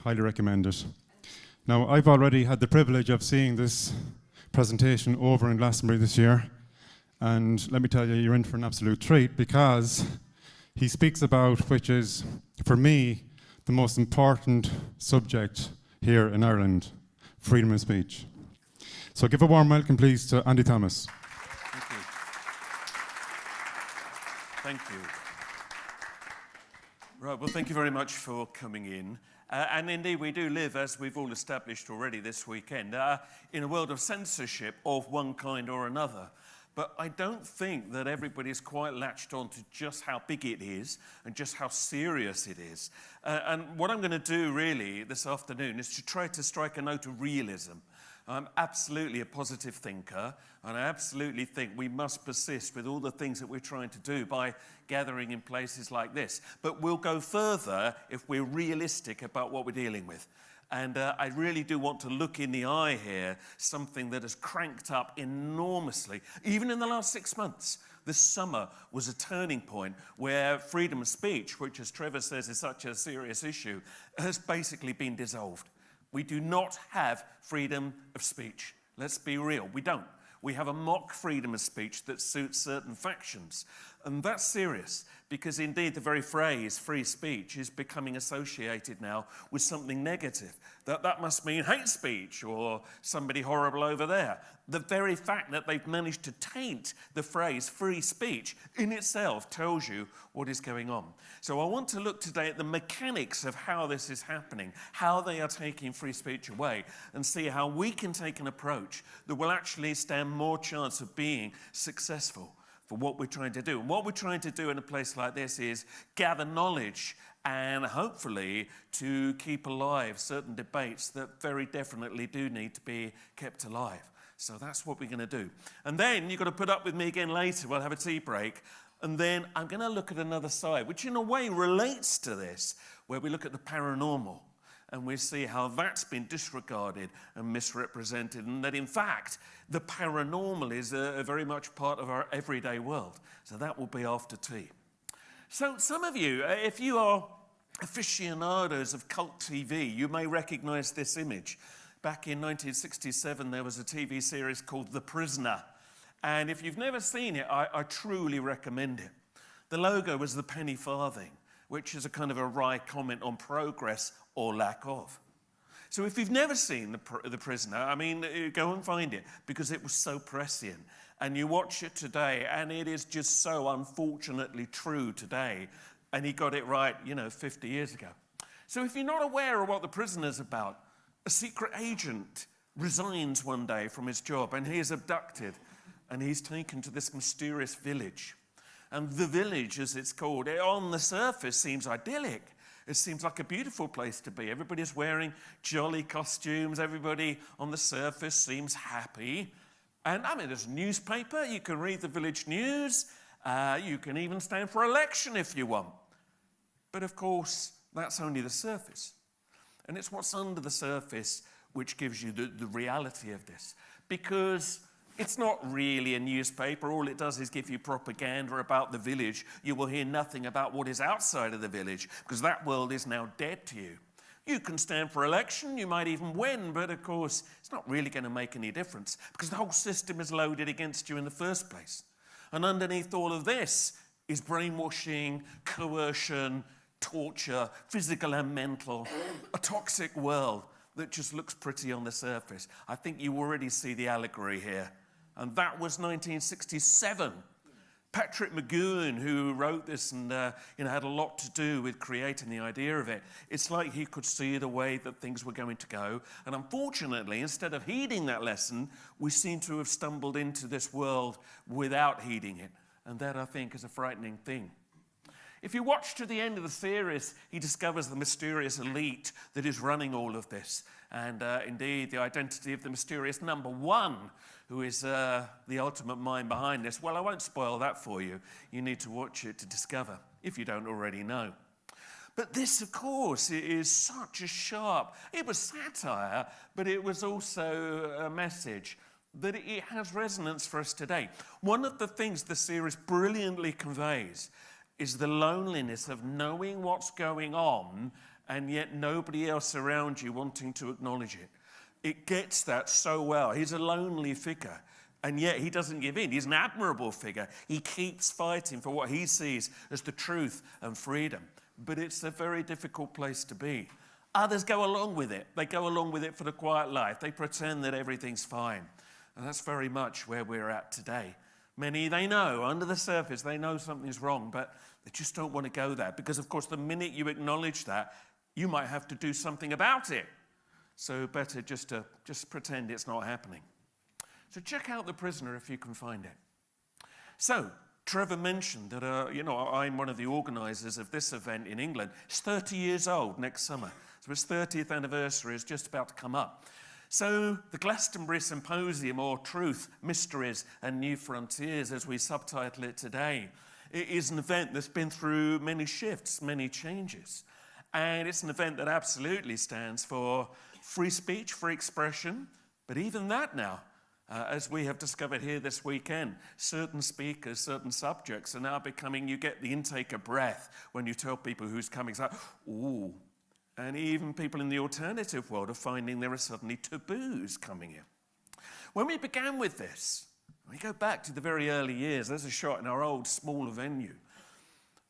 highly recommend it. Now, I've already had the privilege of seeing this presentation over in Glastonbury this year, and let me tell you, you're in for an absolute treat, because he speaks about, which is, for me, the most important subject here in Ireland, freedom of speech. So give a warm welcome, please, to Andy Thomas. Thank you. Thank you. Right, well, thank you very much for coming in. And indeed, we do live, as we've all established already this weekend, in a world of censorship of one kind or another. But I don't think that everybody's quite latched on to just how big it is and just how serious it is. And what I'm going to do really this afternoon is to try to strike a note of realism. I'm absolutely a positive thinker, and I absolutely think we must persist with all the things that we're trying to do by gathering in places like this. But we'll go further if we're realistic about what we're dealing with. And I really do want to look in the eye here, something that has cranked up enormously, even in the last 6 months. This summer was a turning point where freedom of speech, which, as Trevor says, is such a serious issue, has basically been dissolved. We do not have freedom of speech. Let's be real, we don't. We have a mock freedom of speech that suits certain factions. And that's serious, because indeed the very phrase free speech is becoming associated now with something negative. That must mean hate speech or somebody horrible over there. The very fact that they've managed to taint the phrase free speech in itself tells you what is going on. So I want to look today at the mechanics of how this is happening, how they are taking free speech away, and see how we can take an approach that will actually stand more chance of being successful for what we're trying to do. And what we're trying to do in a place like this is gather knowledge and hopefully to keep alive certain debates that very definitely do need to be kept alive. So that's what we're going to do. And then you've got to put up with me again later. We'll have a tea break. And then I'm going to look at another side, which in a way relates to this, where we look at the paranormal. And we see how that's been disregarded and misrepresented, and that in fact the paranormal is a very much part of our everyday world. So that will be after tea. So some of you, if you are aficionados of cult TV, you may recognize this image. Back in 1967 there was a TV series called The Prisoner, and if you've never seen it, I truly recommend it. The logo was the penny farthing, which is a kind of a wry comment on progress or lack of. So if you've never seen The Prisoner, I mean, go and find it, because it was so prescient. And you watch it today, and it is just so unfortunately true today. And he got it right, 50 years ago. So if you're not aware of what The Prisoner's about, a secret agent resigns one day from his job, and he is abducted, and he's taken to this mysterious village. And the village, as it's called, on the surface seems idyllic. It seems like a beautiful place to be. Everybody's wearing jolly costumes. Everybody on the surface seems happy. And I mean, there's a newspaper. You can read the village news. You can even stand for election if you want. But of course, that's only the surface. And it's what's under the surface which gives you the reality of this. Because it's not really a newspaper. All it does is give you propaganda about the village. You will hear nothing about what is outside of the village, because that world is now dead to you. You can stand for election, you might even win, but of course, it's not really going to make any difference, because the whole system is loaded against you in the first place. And underneath all of this is brainwashing, coercion, torture, physical and mental, a toxic world that just looks pretty on the surface. I think you already see the allegory here. And that was 1967. Patrick McGowan, who wrote this and had a lot to do with creating the idea of it, it's like he could see the way that things were going to go. And unfortunately, instead of heeding that lesson, we seem to have stumbled into this world without heeding it. And that, I think, is a frightening thing. If you watch to the end of the series, he discovers the mysterious elite that is running all of this. And indeed, the identity of the mysterious number one, who is the ultimate mind behind this. Well, I won't spoil that for you. You need to watch it to discover, if you don't already know. But this, of course, is such a sharp, it was satire, but it was also a message that it has resonance for us today. One of the things the series brilliantly conveys is the loneliness of knowing what's going on and yet nobody else around you wanting to acknowledge it. It gets that so well. He's a lonely figure, and yet he doesn't give in. He's an admirable figure. He keeps fighting for what he sees as the truth and freedom. But it's a very difficult place to be. Others go along with it. They go along with it for the quiet life. They pretend that everything's fine. And that's very much where we're at today. Many, they know, under the surface, they know something's wrong, but they just don't want to go there. Because, of course, the minute you acknowledge that, you might have to do something about it. So better just pretend it's not happening. So check out The Prisoner if you can find it. So, Trevor mentioned that, I'm one of the organisers of this event in England. It's 30 years old next summer. So its 30th anniversary is just about to come up. So the Glastonbury Symposium, or Truth, Mysteries and New Frontiers, as we subtitle it today, it is an event that's been through many shifts, many changes. And it's an event that absolutely stands for free speech, free expression, but even that now, as we have discovered here this weekend, certain speakers, certain subjects are now becoming, you get the intake of breath when you tell people who's coming. It's like, ooh. And even people in the alternative world are finding there are suddenly taboos coming in. When we began with this, we go back to the very early years. There's a shot in our old smaller venue.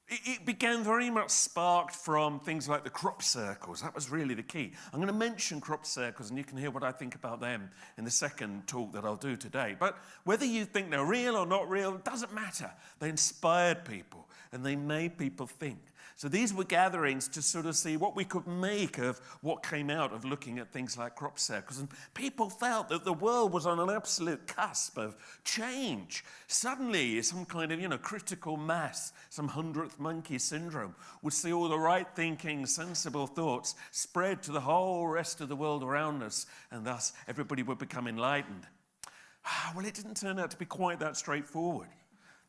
It began very much sparked from things like the crop circles. That was really the key. I'm going to mention crop circles, and you can hear what I think about them in the second talk that I'll do today. But whether you think they're real or not real, it doesn't matter. They inspired people, and they made people think. So these were gatherings to sort of see what we could make of what came out of looking at things like crop circles. And people felt that the world was on an absolute cusp of change. Suddenly, some kind of, critical mass, some 100th monkey syndrome, would see all the right thinking, sensible thoughts spread to the whole rest of the world around us, and thus everybody would become enlightened. Well, it didn't turn out to be quite that straightforward.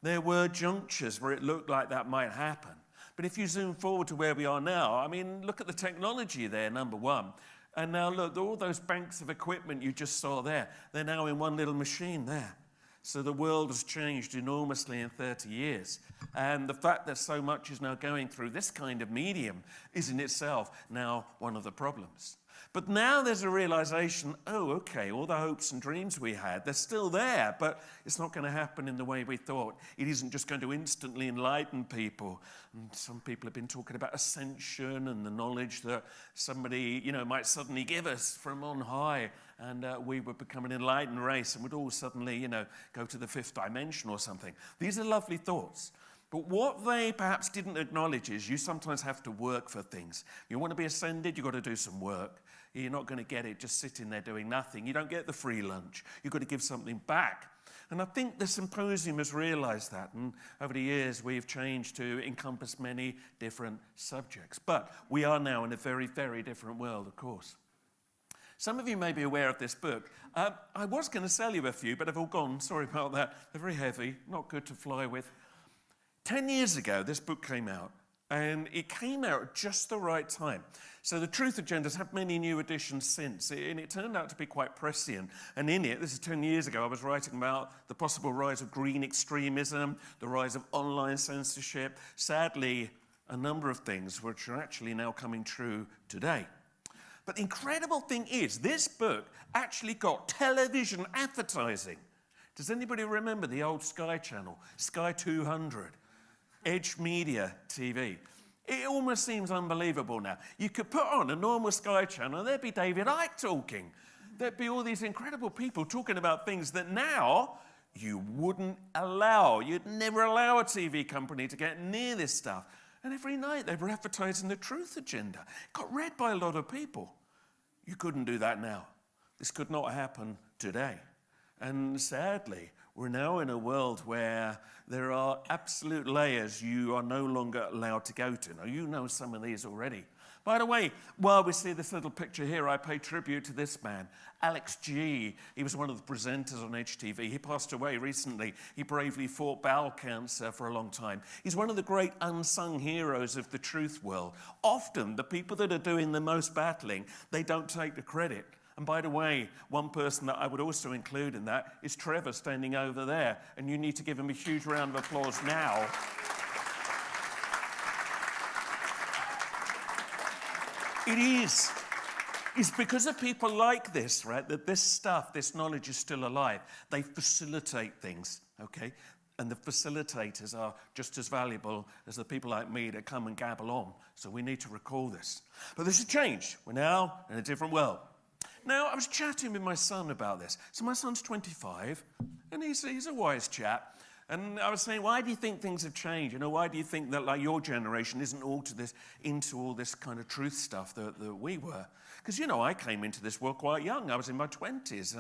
There were junctures where it looked like that might happen. But if you zoom forward to where we are now, look at the technology there, number one. And now look, all those banks of equipment you just saw there, they're now in one little machine there. So the world has changed enormously in 30 years. And the fact that so much is now going through this kind of medium is in itself now one of the problems. But now there's a realization, okay, all the hopes and dreams we had, they're still there, but it's not going to happen in the way we thought. It isn't just going to instantly enlighten people. And some people have been talking about ascension and the knowledge that somebody, might suddenly give us from on high, and we would become an enlightened race and would all suddenly, go to the fifth dimension or something. These are lovely thoughts. But what they perhaps didn't acknowledge is you sometimes have to work for things. You want to be ascended, you've got to do some work. You're not going to get it just sitting there doing nothing. You don't get the free lunch. You've got to give something back. And I think the symposium has realized that. And over the years, we've changed to encompass many different subjects. But we are now in a very, very different world, of course. Some of you may be aware of this book. I was going to sell you a few, but they've all gone. Sorry about that. They're very heavy, not good to fly with. 10 years ago, this book came out, and it came out at just the right time. So the Truth Agenda has had many new editions since, and it turned out to be quite prescient. And in it, this is 10 years ago, I was writing about the possible rise of green extremism, the rise of online censorship, sadly, a number of things which are actually now coming true today. But the incredible thing is, this book actually got television advertising. Does anybody remember the old Sky channel, Sky 200? Edge Media TV. It almost seems unbelievable now. You could put on a normal Sky channel and there'd be David Icke talking. There'd be all these incredible people talking about things that now you wouldn't allow. You'd never allow a TV company to get near this stuff. And every night they were advertising the Truth Agenda. It got read by a lot of people. You couldn't do that now. This could not happen today. And sadly, we're now in a world where there are absolute layers you are no longer allowed to go to. Now, you know some of these already. By the way, while we see this little picture here, I pay tribute to this man, Alex G. He was one of the presenters on HTV. He passed away recently. He bravely fought bowel cancer for a long time. He's one of the great unsung heroes of the truth world. Often, the people that are doing the most battling, they don't take the credit. And by the way, one person that I would also include in that is Trevor standing over there. And you need to give him a huge round of applause now. It is. It's because of people like this, right, that this stuff, this knowledge is still alive. They facilitate things, okay? And the facilitators are just as valuable as the people like me that come and gabble on. So we need to recall this. But there's a change. We're now in a different world. Now, I was chatting with my son about this. So my son's 25, and he's a wise chap. And I was saying, why do you think things have changed? You know, why do you think that, like, your generation isn't into all this kind of truth stuff that we were? Because, you know, I came into this world quite young. I was in my 20s.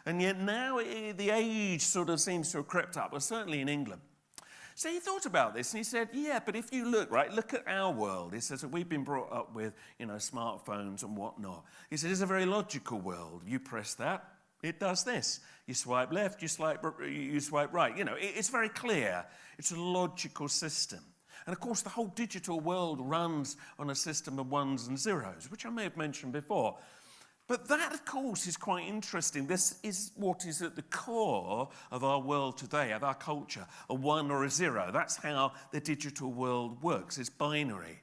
And yet now the age sort of seems to have crept up, well, certainly in England. So he thought about this, and he said, yeah, but if you look at our world. He says that we've been brought up with, you know, smartphones and whatnot. He said, it's a very logical world. You press that, it does this. You swipe left, you swipe right. You know, it's very clear. It's a logical system. And of course, the whole digital world runs on a system of ones and zeros, which I may have mentioned before. But that, of course, is quite interesting. This is what is at the core of our world today, of our culture, a one or a zero. That's how the digital world works. It's binary.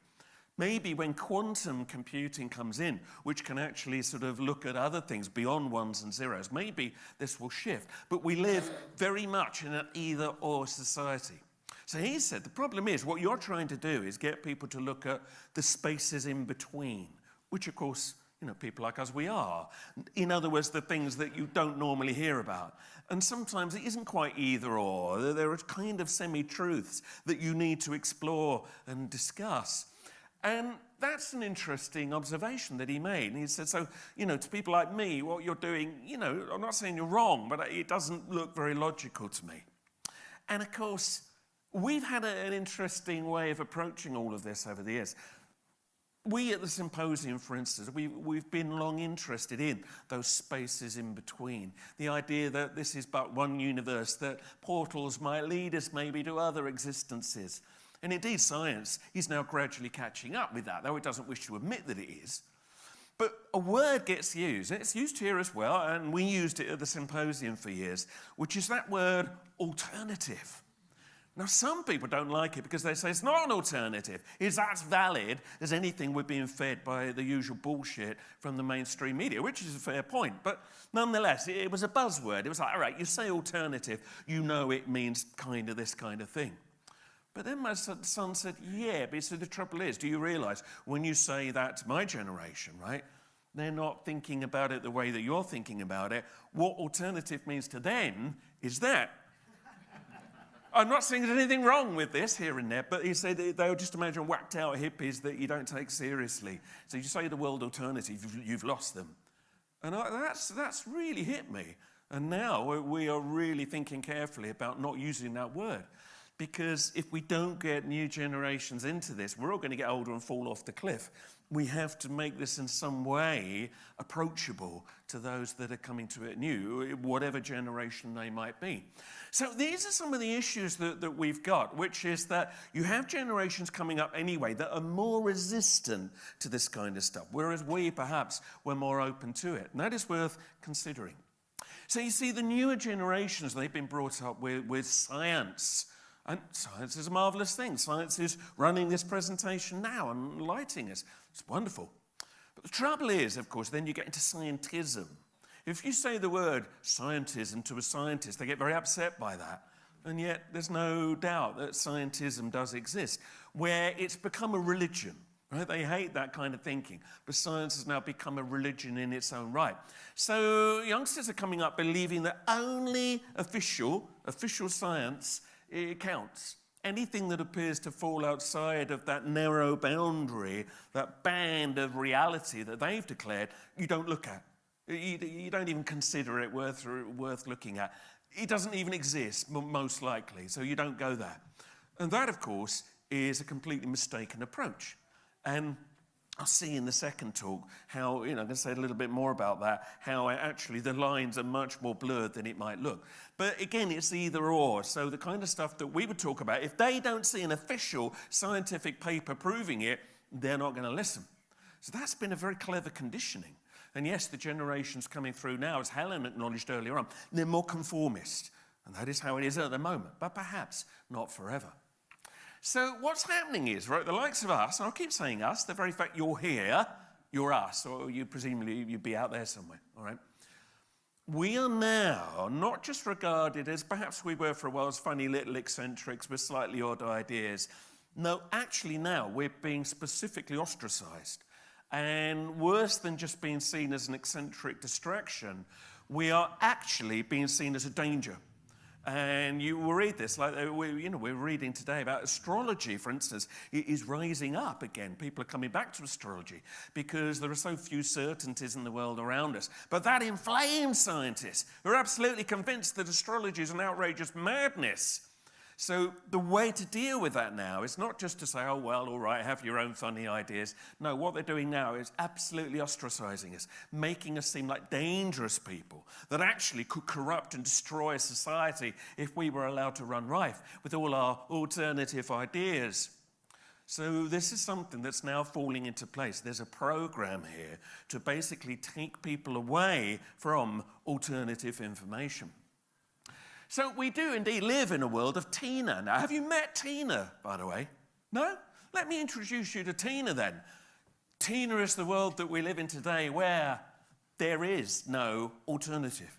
Maybe when quantum computing comes in, which can actually sort of look at other things beyond ones and zeros, maybe this will shift. But we live very much in an either-or society. So he said the problem is what you're trying to do is get people to look at the spaces in between, which, of course, you know, people like us, we are. In other words, the things that you don't normally hear about. And sometimes it isn't quite either or. There are kind of semi-truths that you need to explore and discuss. And that's an interesting observation that he made. And he said, so, you know, to people like me, what you're doing, you know, I'm not saying you're wrong, but it doesn't look very logical to me. And of course, we've had an interesting way of approaching all of this over the years. We at the symposium, for instance, we've been long interested in those spaces in between. The idea that this is but one universe, that portals might lead us maybe to other existences. And indeed, science is now gradually catching up with that, though it doesn't wish to admit that it is. But a word gets used, and it's used here as well, and we used it at the symposium for years, which is that word alternative. Now, some people don't like it because they say it's not an alternative. It's as valid as anything we're being fed by the usual bullshit from the mainstream media, which is a fair point. But nonetheless, it was a buzzword. It was like, all right, you say alternative, you know it means kind of this kind of thing. But then my son said, yeah, but so the trouble is, do you realize when you say that to my generation, right, they're not thinking about it the way that you're thinking about it. What alternative means to them is that. I'm not saying there's anything wrong with this here and there, but he said they'll just imagine whacked out hippies that you don't take seriously. So you say the word alternative, you've lost them. And that's really hit me. And now we are really thinking carefully about not using that word. Because if we don't get new generations into this, we're all going to get older and fall off the cliff. We have to make this in some way approachable to those that are coming to it new, whatever generation they might be. So these are some of the issues that we've got, which is that you have generations coming up anyway that are more resistant to this kind of stuff, whereas we perhaps were more open to it. And that is worth considering. So you see, the newer generations, they've been brought up with science. And science is a marvelous thing. Science is running this presentation now and enlightening us. It's wonderful. But the trouble is, of course, then you get into scientism. If you say the word scientism to a scientist, they get very upset by that. And yet there's no doubt that scientism does exist, where it's become a religion. Right? They hate that kind of thinking. But science has now become a religion in its own right. So youngsters are coming up believing that only official science it counts. Anything that appears to fall outside of that narrow boundary, that band of reality that they've declared, you don't look at. You don't even consider it worth looking at. It doesn't even exist, most likely, so you don't go there. And that, of course, is a completely mistaken approach. And I'll see in the second talk how, I'm going to say a little bit more about that, how actually the lines are much more blurred than it might look. But again, it's either or. So the kind of stuff that we would talk about, if they don't see an official scientific paper proving it, they're not going to listen. So that's been a very clever conditioning. And yes, the generations coming through now, as Helen acknowledged earlier on, they're more conformist. And that is how it is at the moment, but perhaps not forever. So what's happening is, right, the likes of us, and I'll keep saying us, the very fact you're here, you're us, or you'd be out there somewhere, all right? We are now not just regarded as, perhaps we were for a while, as funny little eccentrics with slightly odd ideas. No, actually now we're being specifically ostracized. And worse than just being seen as an eccentric distraction, we are actually being seen as a danger. And you will read this, like we're reading today about astrology, for instance. It is rising up again. People are coming back to astrology because there are so few certainties in the world around us. But that inflames scientists who are absolutely convinced that astrology is an outrageous madness. So the way to deal with that now is not just to say, oh, well, all right, have your own funny ideas. No, what they're doing now is absolutely ostracizing us, making us seem like dangerous people that actually could corrupt and destroy society if we were allowed to run rife with all our alternative ideas. So this is something that's now falling into place. There's a program here to basically take people away from alternative information. So we do indeed live in a world of Tina. Now, have you met Tina, by the way? No? Let me introduce you to Tina then. Tina is the world that we live in today where there is no alternative.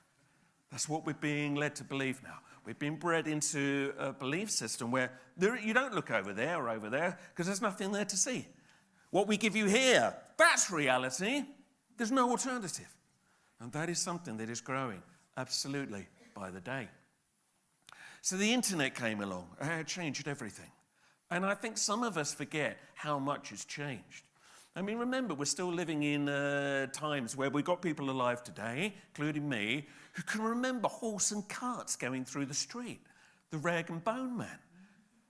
That's what we're being led to believe now. We've been bred into a belief system where you don't look over there or over there because there's nothing there to see. What we give you here, that's reality. There's no alternative. And that is something that is growing absolutely by the day. So the internet came along and it changed everything. And I think some of us forget how much has changed. I mean, remember, we're still living in times where we've got people alive today, including me, who can remember horse and carts going through the street, the rag and bone man,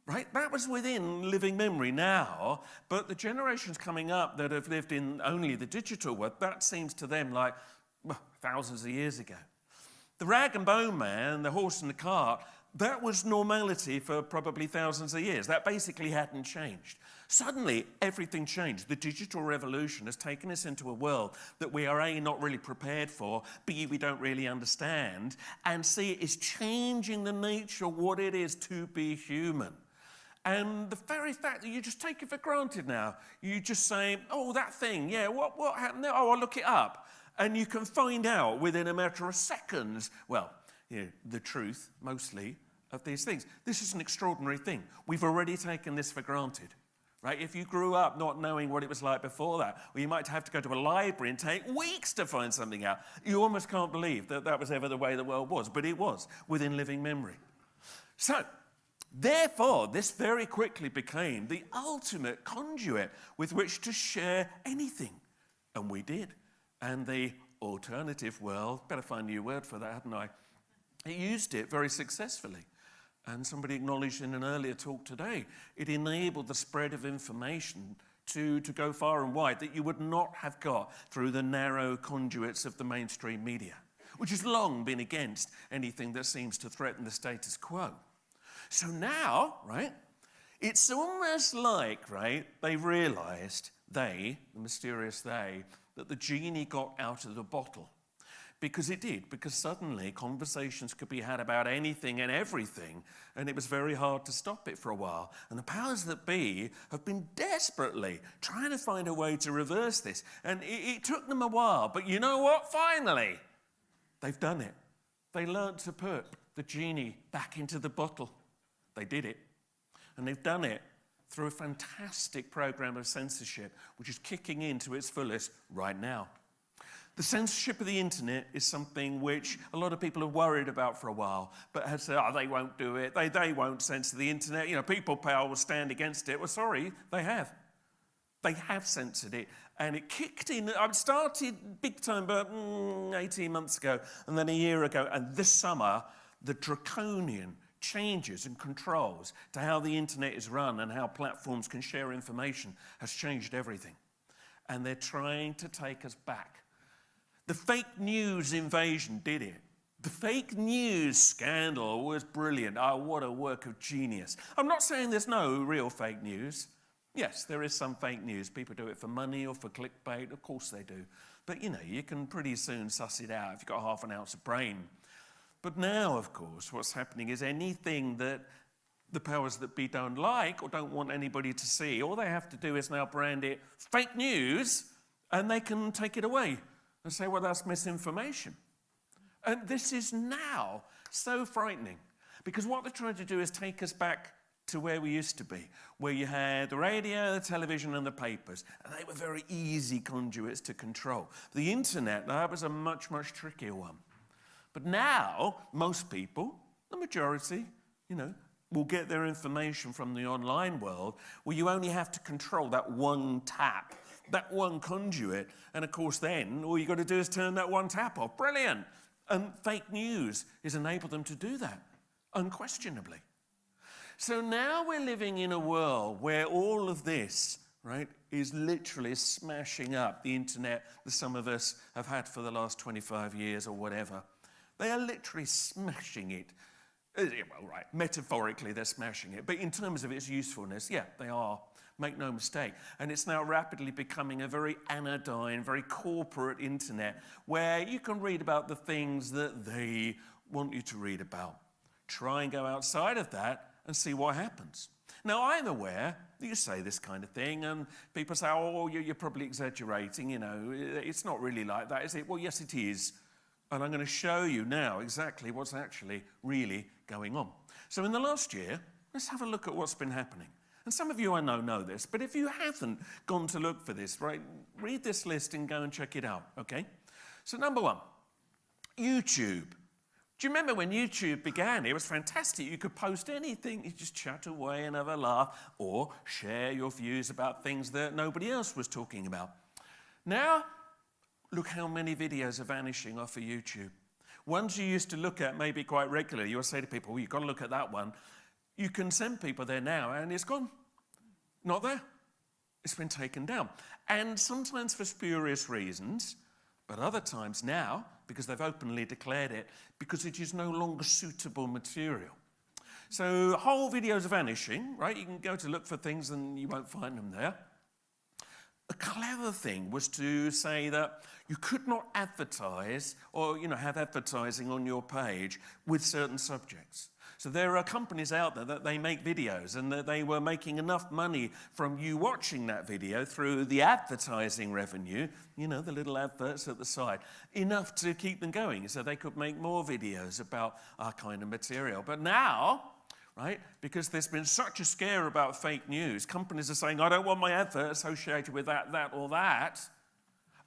right? That was within living memory now, but the generations coming up that have lived in only the digital world, that seems to them like thousands of years ago. The rag and bone man, the horse and the cart, that was normality for probably thousands of years. That basically hadn't changed. Suddenly, everything changed. The digital revolution has taken us into a world that we are A, not really prepared for, B, we don't really understand, and C, is changing the nature of what it is to be human. And the very fact that you just take it for granted now, you just say, oh, that thing, yeah, what happened there? Oh, I'll look it up. And you can find out within a matter of seconds, well, the truth, mostly, of these things. This is an extraordinary thing. We've already taken this for granted, right? If you grew up not knowing what it was like before that, or you might have to go to a library and take weeks to find something out, you almost can't believe that that was ever the way the world was, but it was within living memory. So, therefore, this very quickly became the ultimate conduit with which to share anything. And we did. And the alternative world, better find a new word for that, hadn't I? It used it very successfully. And somebody acknowledged in an earlier talk today, it enabled the spread of information to go far and wide that you would not have got through the narrow conduits of the mainstream media, which has long been against anything that seems to threaten the status quo. So now, right, it's almost like, right, they realized, the mysterious they, that the genie got out of the bottle. Because it did, because suddenly conversations could be had about anything and everything, and it was very hard to stop it for a while. And the powers that be have been desperately trying to find a way to reverse this. And it took them a while, but you know what? Finally, they've done it. They learned to put the genie back into the bottle. They did it. And they've done it through a fantastic program of censorship, which is kicking into its fullest right now. The censorship of the internet is something which a lot of people have worried about for a while, but have said, oh, they won't do it, they won't censor the internet, people power will stand against it. Well, sorry, they have. They have censored it, and it kicked in. I started big time about 18 months ago, and then a year ago, and this summer, the draconian changes and controls to how the internet is run and how platforms can share information has changed everything. And they're trying to take us back. The fake news invasion did it. The fake news scandal was brilliant. Oh, what a work of genius. I'm not saying there's no real fake news. Yes, there is some fake news. People do it for money or for clickbait. Of course they do. But, you can pretty soon suss it out if you've got half an ounce of brain. But now, of course, what's happening is anything that the powers that be don't like or don't want anybody to see, all they have to do is now brand it fake news, And they can take it away and say, well, that's misinformation. And this is now so frightening, because what they're trying to do is take us back to where we used to be, where you had the radio, the television, and the papers, and they were very easy conduits to control. The internet, that was a much, much trickier one. But now, most people, the majority, will get their information from the online world, where you only have to control that one tap, that one conduit, and of course then all you've got to do is turn that one tap off. Brilliant! And fake news has enabled them to do that, unquestionably. So now we're living in a world where all of this, right, is literally smashing up the internet that some of us have had for the last 25 years or whatever. They are literally smashing it. Well, right, metaphorically they're smashing it, but in terms of its usefulness, yeah, they are. Make no mistake. And it's now rapidly becoming a very anodyne, very corporate internet where you can read about the things that they want you to read about. Try and go outside of that and see what happens. Now, I'm aware that you say this kind of thing and people say, oh, you're probably exaggerating, it's not really like that, is it? Well, yes, it is. And I'm going to show you now exactly what's actually really going on. So in the last year, let's have a look at what's been happening. And some of you I know this, but if you haven't gone to look for this, right, read this list and go and check it out, okay? So number one, YouTube. Do you remember when YouTube began? It was fantastic. You could post anything. You just chat away and have a laugh or share your views about things that nobody else was talking about. Now, look how many videos are vanishing off of YouTube. Ones you used to look at maybe quite regularly, you'll say to people, well, you've got to look at that one. You can send people there now and it's gone. Not there. It's been taken down. And sometimes for spurious reasons, but other times now, because they've openly declared it, because it is no longer suitable material. So whole videos are vanishing, right? You can go to look for things and you won't find them there. A clever thing was to say that you could not advertise or have advertising on your page with certain subjects. So there are companies out there that they make videos and that they were making enough money from you watching that video through the advertising revenue, the little adverts at the side, enough to keep them going so they could make more videos about our kind of material. But now, right, because there's been such a scare about fake news, companies are saying, I don't want my advert associated with that, or that.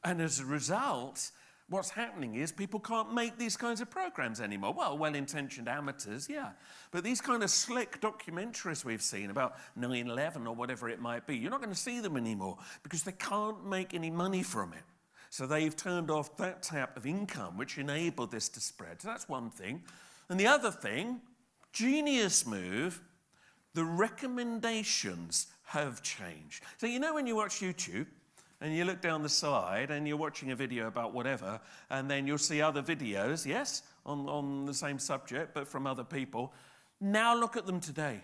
And as a result, what's happening is people can't make these kinds of programs anymore. Well, well-intentioned amateurs, yeah. But these kind of slick documentaries we've seen about 9/11 or whatever it might be, you're not going to see them anymore because they can't make any money from it. So they've turned off that tap of income, which enabled this to spread. So that's one thing. And the other thing, genius move, the recommendations have changed. So when you watch YouTube, and you look down the side and you're watching a video about whatever, and then you'll see other videos, yes, on the same subject, but from other people. Now look at them today.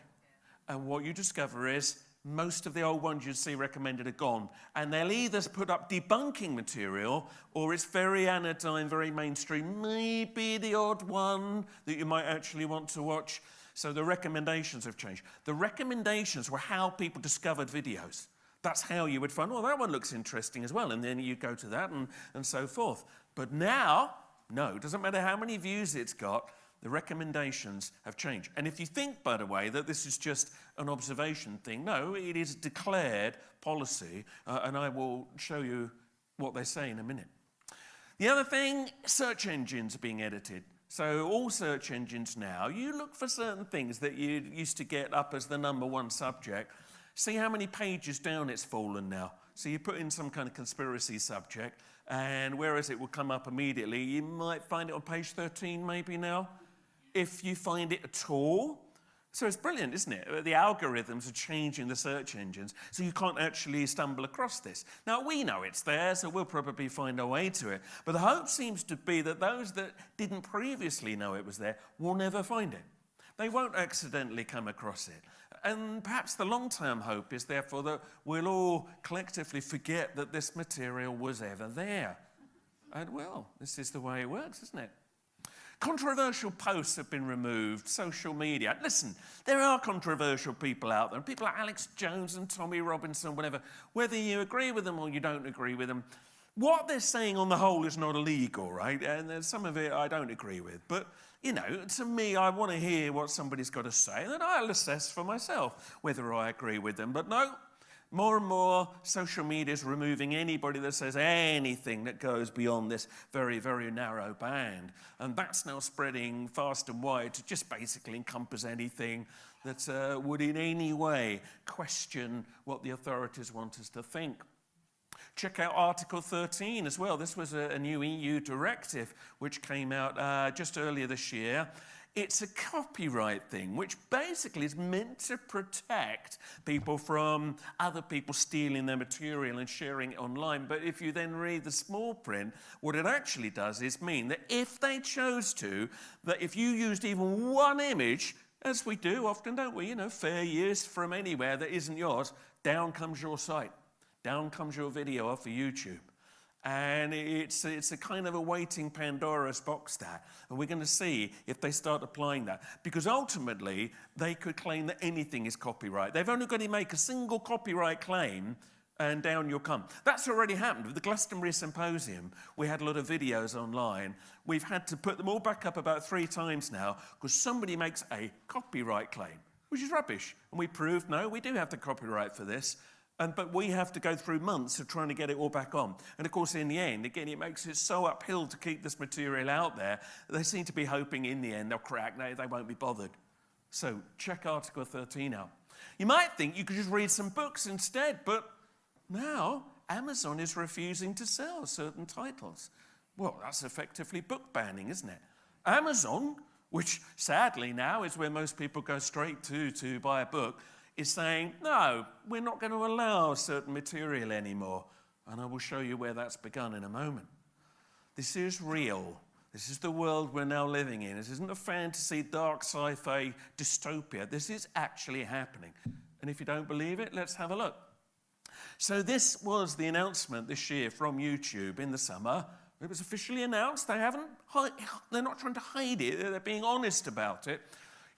And what you discover is most of the old ones you'd see recommended are gone. And they'll either put up debunking material, or it's very anodyne, very mainstream, maybe the odd one that you might actually want to watch. So the recommendations have changed. The recommendations were how people discovered videos. That's how you would find, that one looks interesting as well. And then you go to that and so forth. But now, no, it doesn't matter how many views it's got, the recommendations have changed. And if you think, by the way, that this is just an observation thing, no, it is declared policy. And I will show you what they say in a minute. The other thing, search engines are being edited. So all search engines now, you look for certain things that you used to get up as the #1 subject. See how many pages down it's fallen now. So you put in some kind of conspiracy subject, and whereas it will come up immediately, you might find it on page 13 maybe now, if you find it at all. So it's brilliant, isn't it? The algorithms are changing the search engines, so you can't actually stumble across this. Now, we know it's there, so we'll probably find our way to it. But the hope seems to be that those that didn't previously know it was there will never find it. They won't accidentally come across it. And perhaps the long-term hope is therefore that we'll all collectively forget that this material was ever there. And well, this is the way it works, isn't it? Controversial posts have been removed, social media. Listen, there are controversial people out there, people like Alex Jones and Tommy Robinson, whatever. Whether you agree with them or you don't agree with them, What they're saying on the whole is not illegal, right? And there's some of it I don't agree with. But, you know, to me, I want to hear what somebody's got to say, and then I'll assess for myself whether I agree with them. But no, more and more social media is removing anybody that says anything that goes beyond this very, very narrow band. And that's now spreading fast and wide to just basically encompass anything that would in any way question what the authorities want us to think. Check out Article 13 as well. This was a new EU directive which came out just earlier this year. It's a copyright thing, which basically is meant to protect people from other people stealing their material and sharing it online. But if you then read the small print, what it actually does is mean that if they chose to, that if you used even one image, as we do often, don't we, you know, fair use from anywhere that isn't yours, down comes your site. Down comes your video off of YouTube. And it's a kind of a waiting Pandora's box there. And we're going to see if they start applying that. Because ultimately, they could claim that anything is copyright. They've only got to make a single copyright claim and down you'll come. That's already happened. With the Glastonbury Symposium, we had a lot of videos online. We've had to put them all back up about 3 times now because somebody makes a copyright claim, which is rubbish. And we proved, no, we do have the copyright for this. But we have to go through months of trying to get it all back on. And of course, in the end, again, it makes it so uphill to keep this material out there. They seem to be hoping in the end they'll crack. They won't be bothered. So check Article 13 out. You might think you could just read some books instead, but now Amazon is refusing to sell certain titles. Well, that's effectively book banning, isn't it? Amazon, which sadly now is where most people go straight to buy a book, is saying, no, we're not going to allow certain material anymore. And I will show you where that's begun in a moment. This is real. This is the world we're now living in. This isn't a fantasy, dark sci-fi dystopia. This is actually happening. And if you don't believe it, let's have a look. So this was the announcement this year from YouTube in the summer. It was officially announced. They're not trying to hide it. They're being honest about it.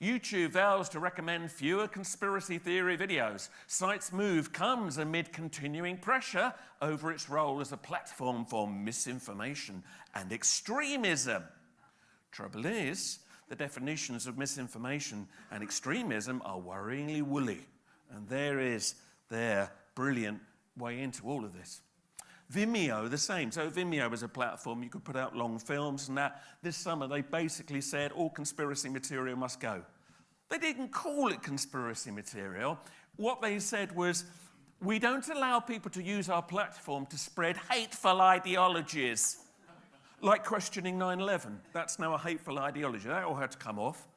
YouTube vows to recommend fewer conspiracy theory videos. Site's move comes amid continuing pressure over its role as a platform for misinformation and extremism. Trouble is, the definitions of misinformation and extremism are worryingly woolly. And there is their brilliant way into all of this. Vimeo, the same. So Vimeo is a platform you could put out long films and that. This summer they basically said all conspiracy material must go. They didn't call it conspiracy material. What they said was, we don't allow people to use our platform to spread hateful ideologies. Like questioning 9/11. That's now a hateful ideology. That all had to come off.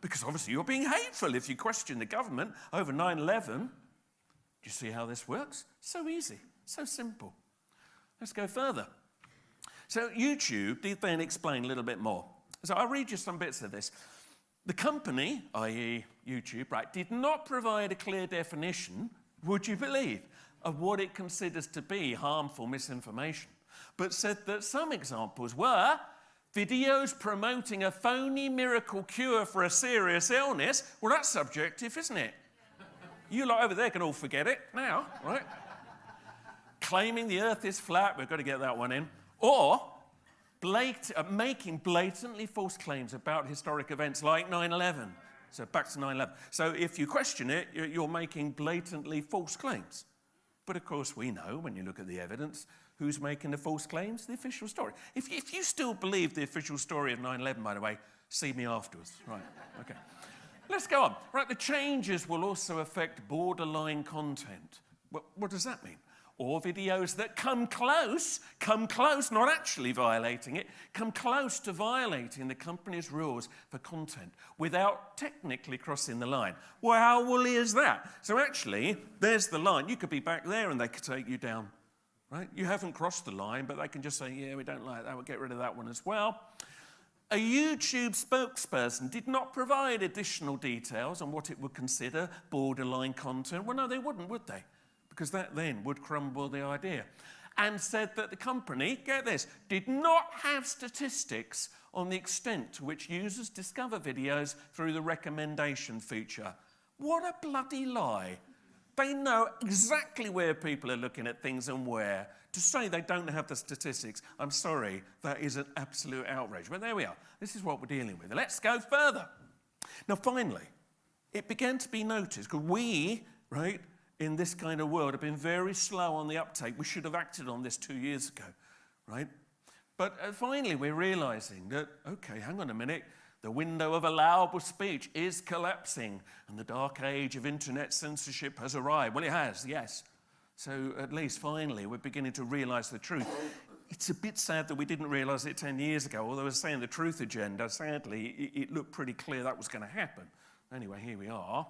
Because obviously you're being hateful if you question the government over 9/11. Do you see how this works? So easy, so simple. Let's go further. So YouTube did then explain a little bit more. So I'll read you some bits of this. The company, i.e. YouTube, right, did not provide a clear definition, would you believe, of what it considers to be harmful misinformation, but said that some examples were videos promoting a phony miracle cure for a serious illness. Well, that's subjective, isn't it? You lot over there can all forget it now, right? Claiming the earth is flat, we've got to get that one in. Or making blatantly false claims about historic events like 9/11. So back to 9/11. So if you question it, you're making blatantly false claims. But of course we know, when you look at the evidence, who's making the false claims? The official story. If you still believe the official story of 9/11, by the way, see me afterwards. Right, okay. Let's go on. Right, the changes will also affect borderline content. What does that mean? Or videos that come close, not actually violating it, come close to violating the company's rules for content without technically crossing the line. Well, how woolly is that? So actually, there's the line. You could be back there and they could take you down, right? You haven't crossed the line, but they can just say, yeah, we don't like that, we'll get rid of that one as well. A YouTube spokesperson did not provide additional details on what it would consider borderline content. Well, no, they wouldn't, would they? Because that then would crumble the idea. And said that the company, get this, did not have statistics on the extent to which users discover videos through the recommendation feature. What a bloody lie. They know exactly where people are looking at things and where. To say they don't have the statistics, I'm sorry, that is an absolute outrage. But there we are. This is what we're dealing with. Let's go further. Now, finally, it began to be noticed, because we, right, in this kind of world have been very slow on the uptake. We should have acted on this 2 years ago, right? But finally, we're realizing that, okay, hang on a minute, the window of allowable speech is collapsing, and the dark age of internet censorship has arrived. Well, it has, yes. So at least finally, we're beginning to realize the truth. It's a bit sad that we didn't realize it 10 years ago, although I was saying the Truth Agenda, sadly, it looked pretty clear that was going to happen. Anyway, here we are.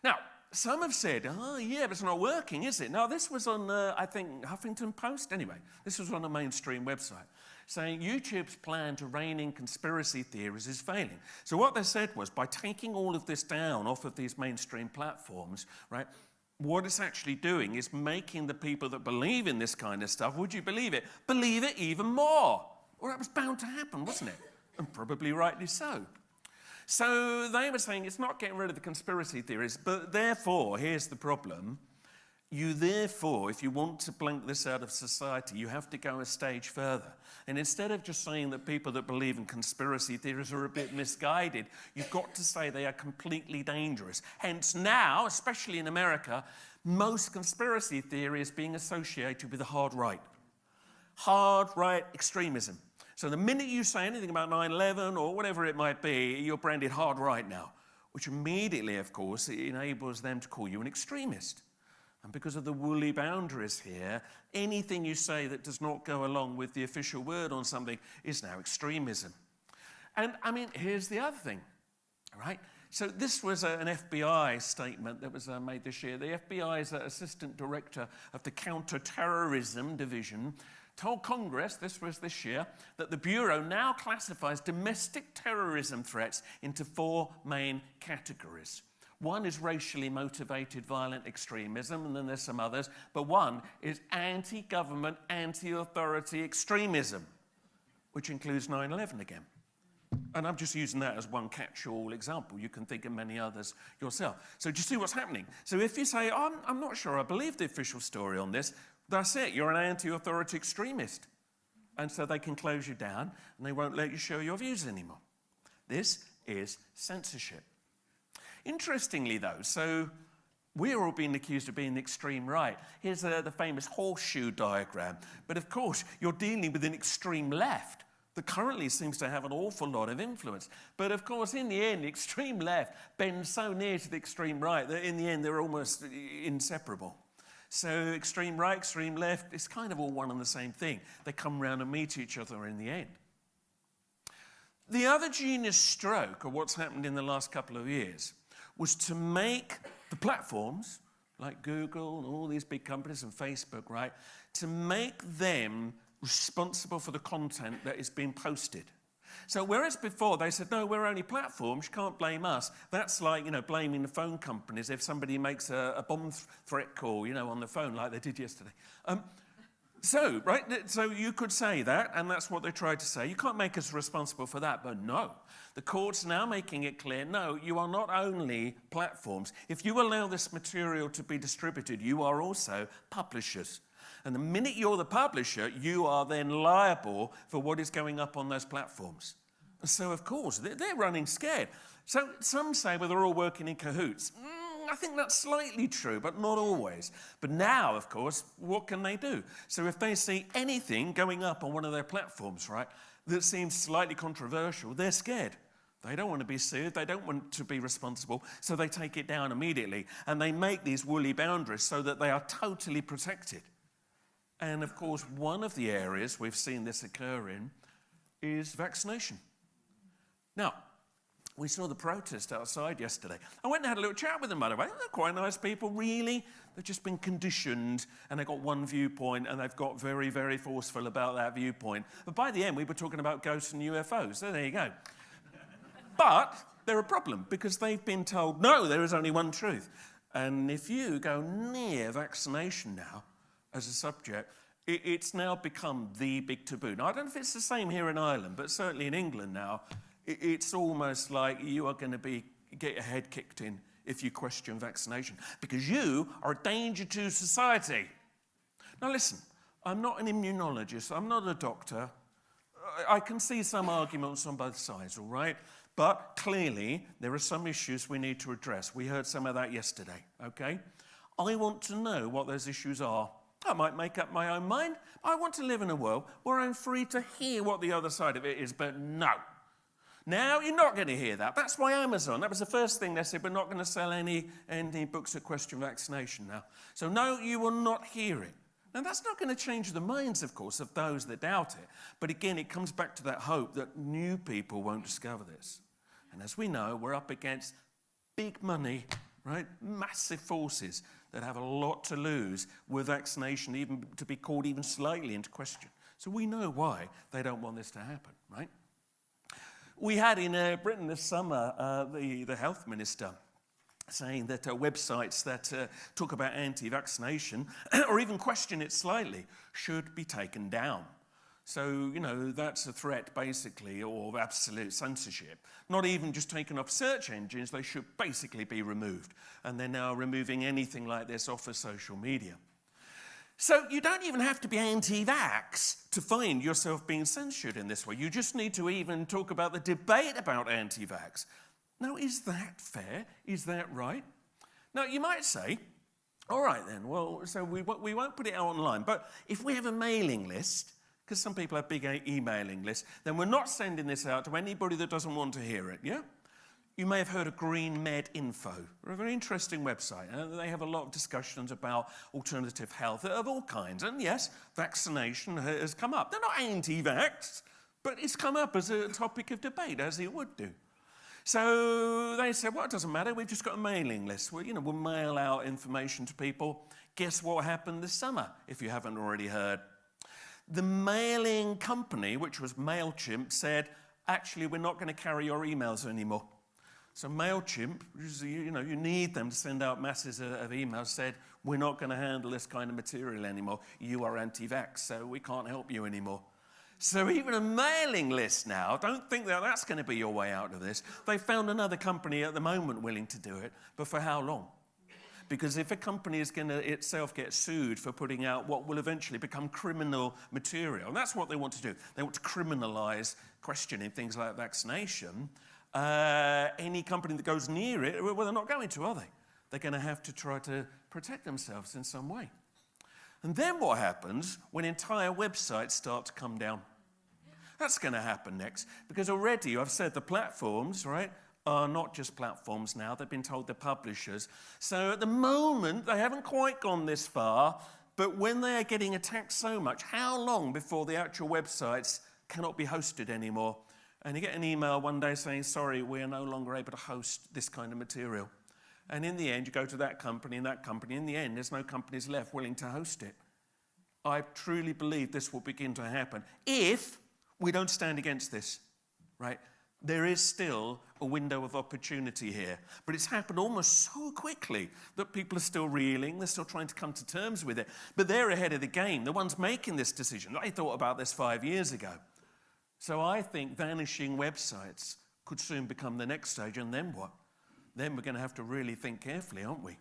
Now, some have said, oh, yeah, but it's not working, is it? Now, this was on, I think, Huffington Post. Anyway, this was on a mainstream website, saying YouTube's plan to rein in conspiracy theories is failing. So what they said was, by taking all of this down off of these mainstream platforms, right, what it's actually doing is making the people that believe in this kind of stuff, would you believe it even more. Well, that was bound to happen, wasn't it? And probably rightly so. So they were saying it's not getting rid of the conspiracy theories, but therefore, here's the problem. You therefore, if you want to blink this out of society, you have to go a stage further. And instead of just saying that people that believe in conspiracy theories are a bit misguided, you've got to say they are completely dangerous. Hence now, especially in America, most conspiracy theory is being associated with the hard right. Hard right extremism. So the minute you say anything about 9/11 or whatever it might be, you're branded hard right now, which immediately, of course, enables them to call you an extremist. And because of the woolly boundaries here, anything you say that does not go along with the official word on something is now extremism. And I mean, here's the other thing, all right? So this was an FBI statement that was made this year. The FBI's Assistant Director of the Counter-Terrorism Division told Congress, this was this year, that the Bureau now classifies domestic terrorism threats into 4 main categories. One is racially motivated violent extremism, and then there's some others, but one is anti-government, anti-authority extremism, which includes 9/11 again. And I'm just using that as one catch-all example. You can think of many others yourself. So do you see what's happening? So if you say, oh, I'm not sure I believe the official story on this, that's it, you're an anti-authority extremist. And so they can close you down and they won't let you show your views anymore. This is censorship. Interestingly though, so we're all being accused of being the extreme right. Here's the famous horseshoe diagram. But of course, you're dealing with an extreme left that currently seems to have an awful lot of influence. But of course, in the end, the extreme left bends so near to the extreme right that in the end, they're almost inseparable. So extreme right, extreme left, it's kind of all one and the same thing. They come round and meet each other in the end. The other genius stroke of what's happened in the last couple of years was to make the platforms, like Google and all these big companies and Facebook, right, to make them responsible for the content that is being posted. So whereas before they said, no, we're only platforms, you can't blame us. That's like, blaming the phone companies if somebody makes a bomb threat call, on the phone like they did yesterday. So you could say that, and that's what they tried to say. You can't make us responsible for that, but no. The court's now making it clear, no, you are not only platforms. If you allow this material to be distributed, you are also publishers. And the minute you're the publisher, you are then liable for what is going up on those platforms. So, of course, they're running scared. So some say, well, they're all working in cahoots. I think that's slightly true, but not always. But now, of course, what can they do? So if they see anything going up on one of their platforms, right, that seems slightly controversial, they're scared. They don't want to be sued. They don't want to be responsible. So they take it down immediately. And they make these woolly boundaries so that they are totally protected. And of course, one of the areas we've seen this occur in is vaccination. Now, we saw the protest outside yesterday. I went and had a little chat with them, by the way. They're quite nice people, really. They've just been conditioned, and they've got one viewpoint, and they've got very, very forceful about that viewpoint. But by the end, we were talking about ghosts and UFOs, so there you go. But they're a problem, because they've been told, no, there is only one truth. And if you go near vaccination now, as a subject, it's now become the big taboo. Now, I don't know if it's the same here in Ireland, but certainly in England now, it's almost like you are going to get your head kicked in if you question vaccination, because you are a danger to society. Now listen, I'm not an immunologist, I'm not a doctor. I can see some arguments on both sides, all right? But clearly, there are some issues we need to address. We heard some of that yesterday, okay? I want to know what those issues are. I might make up my own mind. I want to live in a world where I'm free to hear what the other side of it is, but no. Now, you're not going to hear that. That's why Amazon, that was the first thing they said, we're not going to sell any books that question vaccination now. So no, you will not hear it. Now, that's not going to change the minds, of course, of those that doubt it. But again, it comes back to that hope that new people won't discover this. And as we know, we're up against big money, right? Massive forces that have a lot to lose with vaccination, even to be called even slightly into question. So we know why they don't want this to happen, right? We had in Britain this summer the health minister saying that websites that talk about anti-vaccination or even question it slightly should be taken down. So, you know, that's a threat basically of absolute censorship. Not even just taken off search engines, they should basically be removed. And they're now removing anything like this off of social media. So you don't even have to be anti-vax to find yourself being censored in this way. You just need to even talk about the debate about anti-vax. Now, is that fair? Is that right? Now, you might say, all right then, well, so we won't put it out online, but if we have a mailing list, because some people have big emailing lists, then we're not sending this out to anybody that doesn't want to hear it, yeah? You may have heard of Green Med Info. They're a very interesting website. They have a lot of discussions about alternative health of all kinds. And yes, vaccination has come up. They're not anti-vax, but it's come up as a topic of debate, as it would do. So they said, well, it doesn't matter. We've just got a mailing list. We'll mail out information to people. Guess what happened this summer, if you haven't already heard? The mailing company, which was MailChimp, said, actually, we're not going to carry your emails anymore. So MailChimp, you need them to send out masses of emails, said, we're not going to handle this kind of material anymore. You are anti-vax, so we can't help you anymore. So even a mailing list now, don't think that that's going to be your way out of this. They found another company at the moment willing to do it, but for how long? Because if a company is going to itself get sued for putting out what will eventually become criminal material, and that's what they want to do. They want to criminalize questioning things like vaccination. Any company that goes near it, well, they're not going to, are they? They're going to have to try to protect themselves in some way. And then what happens when entire websites start to come down? That's going to happen next, because already, I've said the platforms, right, are not just platforms now. They've been told they're publishers. So at the moment, they haven't quite gone this far, but when they are getting attacked so much, how long before the actual websites cannot be hosted anymore? And you get an email one day saying, sorry, we are no longer able to host this kind of material. And in the end, you go to that company and that company. In the end, there's no companies left willing to host it. I truly believe this will begin to happen if we don't stand against this, right? There is still a window of opportunity here, but it's happened almost so quickly that people are still reeling, they're still trying to come to terms with it, but they're ahead of the game. The ones making this decision, they thought about this 5 years ago. So I think vanishing websites could soon become the next stage, and then what? Then we're going to have to really think carefully, aren't we?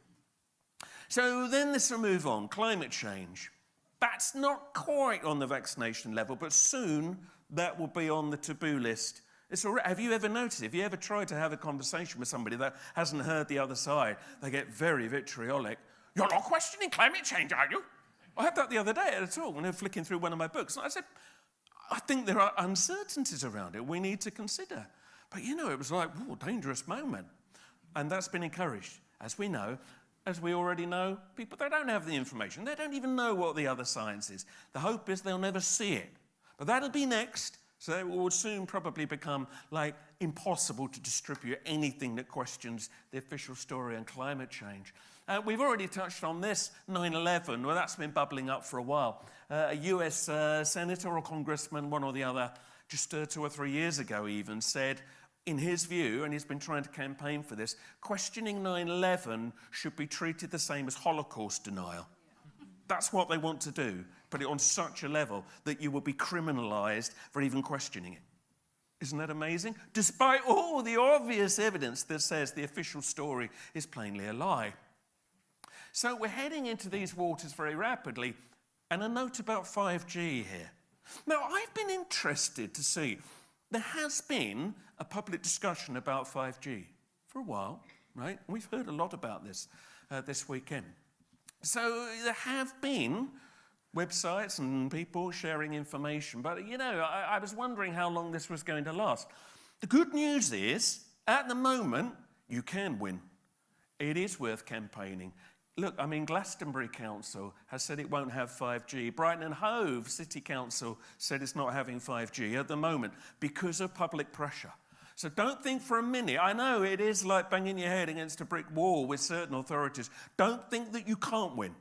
So then this will move on, climate change. That's not quite on the vaccination level, but soon that will be on the taboo list. Have you ever noticed, if you ever tried to have a conversation with somebody that hasn't heard the other side, they get very vitriolic. You're not questioning climate change, are you? I had that the other day at a talk when I was flicking through one of my books. And I said, I think there are uncertainties around it we need to consider. But it was like, whoa, dangerous moment. And that's been encouraged. As we know, as we already know, people, they don't have the information. They don't even know what the other science is. The hope is they'll never see it. But that'll be next. So it will soon probably become impossible to distribute anything that questions the official story on climate change. We've already touched on this, 9/11. Well, that's been bubbling up for a while. A US senator or congressman, one or the other, just 2 or 3 years ago even, said, in his view, and he's been trying to campaign for this, questioning 9/11 should be treated the same as Holocaust denial. That's what they want to do, put it on such a level that you will be criminalized for even questioning it. Isn't that amazing? Despite all the obvious evidence that says the official story is plainly a lie. So we're heading into these waters very rapidly. And a note about 5G here. Now, I've been interested to see, there has been a public discussion about 5G for a while, right? We've heard a lot about this this weekend. So there have been websites and people sharing information, but I was wondering how long this was going to last. The good news is, at the moment, you can win. It is worth campaigning. Look, Glastonbury Council has said it won't have 5G. Brighton and Hove City Council said it's not having 5G at the moment because of public pressure. So don't think for a minute, I know it is like banging your head against a brick wall with certain authorities. Don't think that you can't win.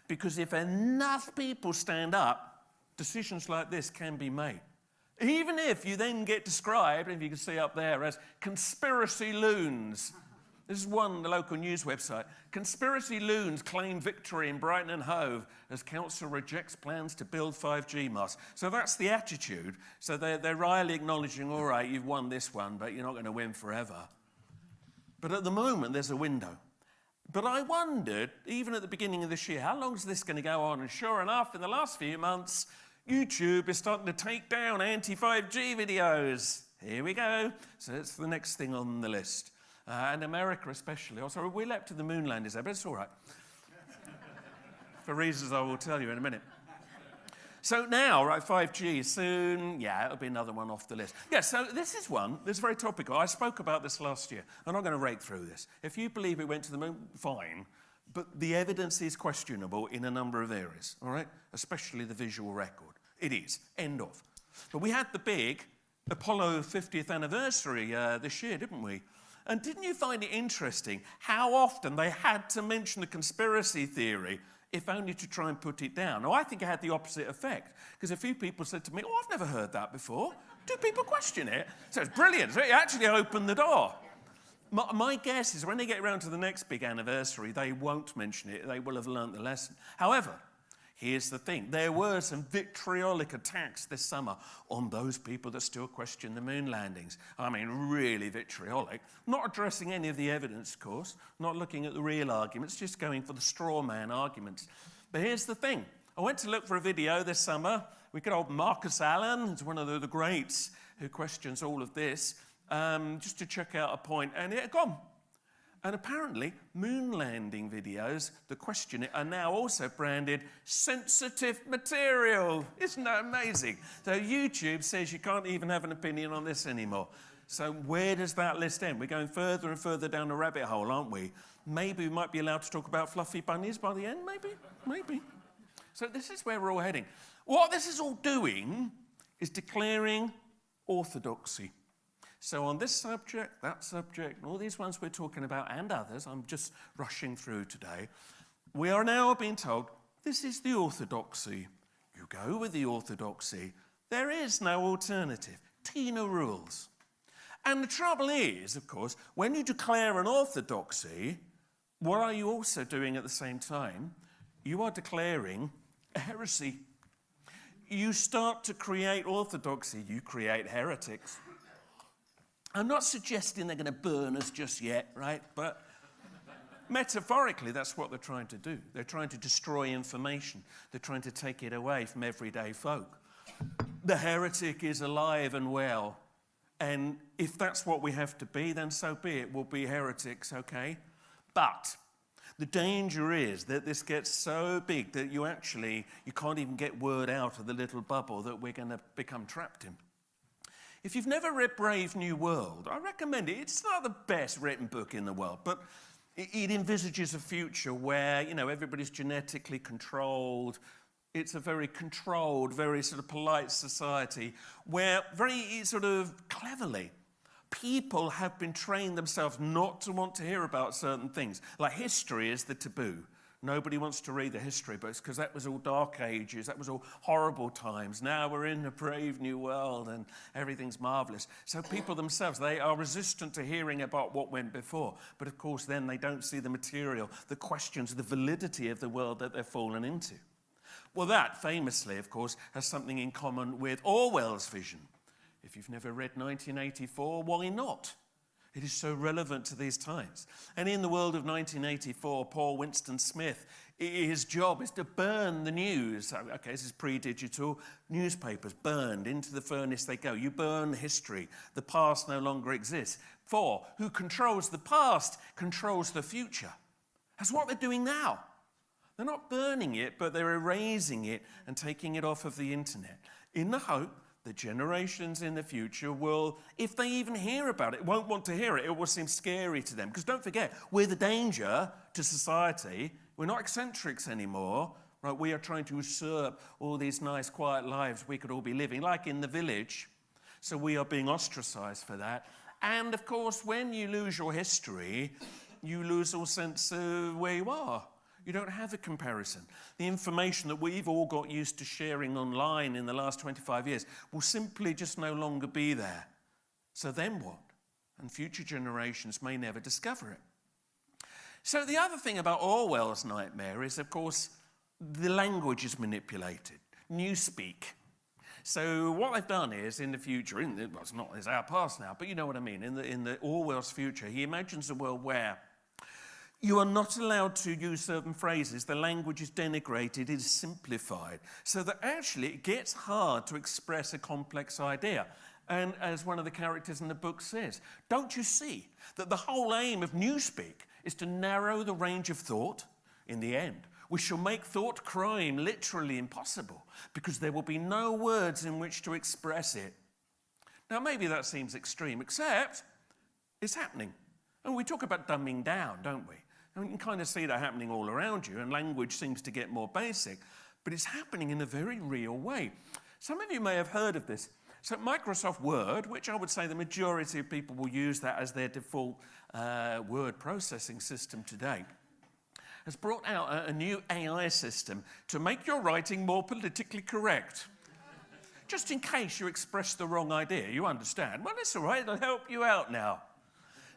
Because if enough people stand up, decisions like this can be made. Even if you then get described, if you can see up there, as conspiracy loons. This is one, the local news website. Conspiracy loons claim victory in Brighton and Hove as council rejects plans to build 5G masts. So that's the attitude. So they're wryly acknowledging, all right, you've won this one, but you're not going to win forever. But at the moment, there's a window. But I wondered, even at the beginning of this year, how long is this going to go on? And sure enough, in the last few months, YouTube is starting to take down anti-5G videos. Here we go. So that's the next thing on the list. And America especially. Oh, sorry, we leapt to the moon landers there, but it's all right. For reasons I will tell you in a minute. So now, right, 5G soon, yeah, it'll be another one off the list. Yeah, so this is one that's very topical. I spoke about this last year. I'm not going to rake through this. If you believe it went to the moon, fine. But the evidence is questionable in a number of areas, all right? Especially the visual record. It is, end of. But we had the big Apollo 50th anniversary this year, didn't we? And didn't you find it interesting how often they had to mention the conspiracy theory, if only to try and put it down? Now, I think it had the opposite effect, because a few people said to me, oh, I've never heard that before. Do people question it? So it's brilliant. So it actually opened the door. My guess is when they get around to the next big anniversary, they won't mention it. They will have learnt the lesson. However, here's the thing. There were some vitriolic attacks this summer on those people that still question the moon landings. I mean, really vitriolic. Not addressing any of the evidence, of course. Not looking at the real arguments, just going for the straw man arguments. But here's the thing. I went to look for a video this summer. We got old Marcus Allen, who's one of the greats who questions all of this, just to check out a point, and it had gone. And apparently, moon landing videos that question it are now also branded sensitive material. Isn't that amazing? So YouTube says you can't even have an opinion on this anymore. So where does that list end? We're going further and further down the rabbit hole, aren't we? Maybe we might be allowed to talk about fluffy bunnies by the end, maybe. So this is where we're all heading. What this is all doing is declaring orthodoxy. So on this subject, that subject, and all these ones we're talking about, and others, I'm just rushing through today, we are now being told, this is the orthodoxy. You go with the orthodoxy. There is no alternative. Tina rules. And the trouble is, of course, when you declare an orthodoxy, what are you also doing at the same time? You are declaring a heresy. You start to create orthodoxy, you create heretics. I'm not suggesting they're going to burn us just yet, right? But metaphorically, that's what they're trying to do. They're trying to destroy information. They're trying to take it away from everyday folk. The heretic is alive and well. And if that's what we have to be, then so be it. We'll be heretics, okay? But the danger is that this gets so big that you can't even get word out of the little bubble that we're going to become trapped in. If you've never read Brave New World, I recommend it. It's not the best written book in the world, but it envisages a future where, everybody's genetically controlled. It's a very controlled, very sort of polite society where very sort of cleverly people have been trained themselves not to want to hear about certain things. Like history is the taboo. Nobody wants to read the history books because that was all dark ages, that was all horrible times. Now we're in a brave new world and everything's marvelous. So people themselves, they are resistant to hearing about what went before. But of course then they don't see the material, the questions, the validity of the world that they've fallen into. Well, that famously, of course, has something in common with Orwell's vision. If you've never read 1984, why not? It is so relevant to these times. And in the world of 1984, Paul Winston Smith, his job is to burn the news. Okay, this is pre-digital. Newspapers burned, into the furnace they go. You burn history. The past no longer exists. For who controls the past controls the future. That's what they're doing now. They're not burning it, but they're erasing it and taking it off of the internet in the hope the generations in the future will, if they even hear about it, won't want to hear it. It will seem scary to them. Because don't forget, we're the danger to society. We're not eccentrics anymore. Right? We are trying to usurp all these nice, quiet lives we could all be living, like in the village. So we are being ostracized for that. And of course, when you lose your history, you lose all sense of where you are. You don't have a comparison. The information that we've all got used to sharing online in the last 25 years will simply just no longer be there. So then what? And future generations may never discover it. So the other thing about Orwell's nightmare is, of course, the language is manipulated. Newspeak. So what they've done is, in the future, it's our past now, but you know what I mean. In the Orwell's future, he imagines a world where you are not allowed to use certain phrases. The language is denigrated, it is simplified, so that actually it gets hard to express a complex idea. And as one of the characters in the book says, don't you see that the whole aim of Newspeak is to narrow the range of thought? In the end, we shall make thought crime literally impossible, because there will be no words in which to express it. Now, maybe that seems extreme, except it's happening. And we talk about dumbing down, don't we? And we can kind of see that happening all around you, and language seems to get more basic, but it's happening in a very real way. Some of you may have heard of this. So Microsoft Word, which I would say the majority of people will use that as their default word processing system today, has brought out a new AI system to make your writing more politically correct. Just in case you express the wrong idea, you understand. Well, it's all right, it'll help you out now.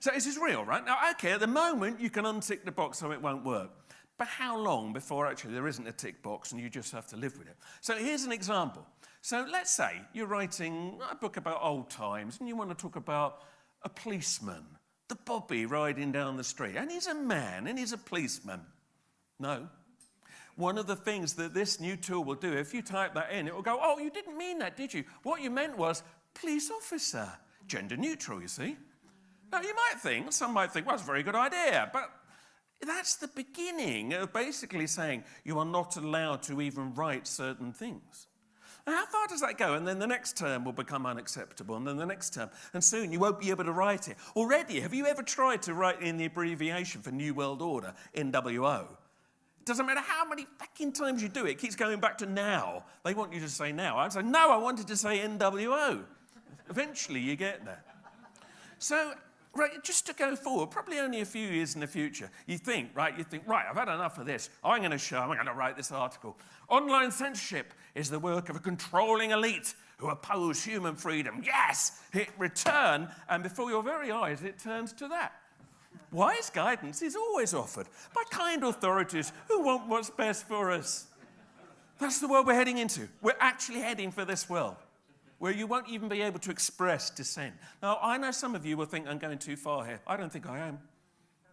So this is real, right? Now, okay, at the moment, you can untick the box so it won't work. But how long before actually there isn't a tick box and you just have to live with it? So here's an example. So let's say you're writing a book about old times and you want to talk about a policeman, the Bobby riding down the street. And he's a man and he's a policeman. No. One of the things that this new tool will do, if you type that in, it will go, oh, you didn't mean that, did you? What you meant was police officer. Gender neutral, you see. Now, you might think, some might think, well, that's a very good idea, but that's the beginning of basically saying you are not allowed to even write certain things. And how far does that go? And then the next term will become unacceptable, and then the next term, and soon you won't be able to write it. Already, have you ever tried to write in the abbreviation for New World Order, NWO? It doesn't matter how many fucking times you do it, it keeps going back to now. They want you to say now. I'd say, no, I wanted to say NWO. Eventually, you get there. So, right, just to go forward, probably only a few years in the future, you think, right, I've had enough of this. I'm going to write this article. Online censorship is the work of a controlling elite who oppose human freedom. Yes, hit return, and before your very eyes, it turns to that. Wise guidance is always offered by kind authorities who want what's best for us. That's the world we're heading into. We're actually heading for this world, where you won't even be able to express dissent. Now, I know some of you will think I'm going too far here. I don't think I am.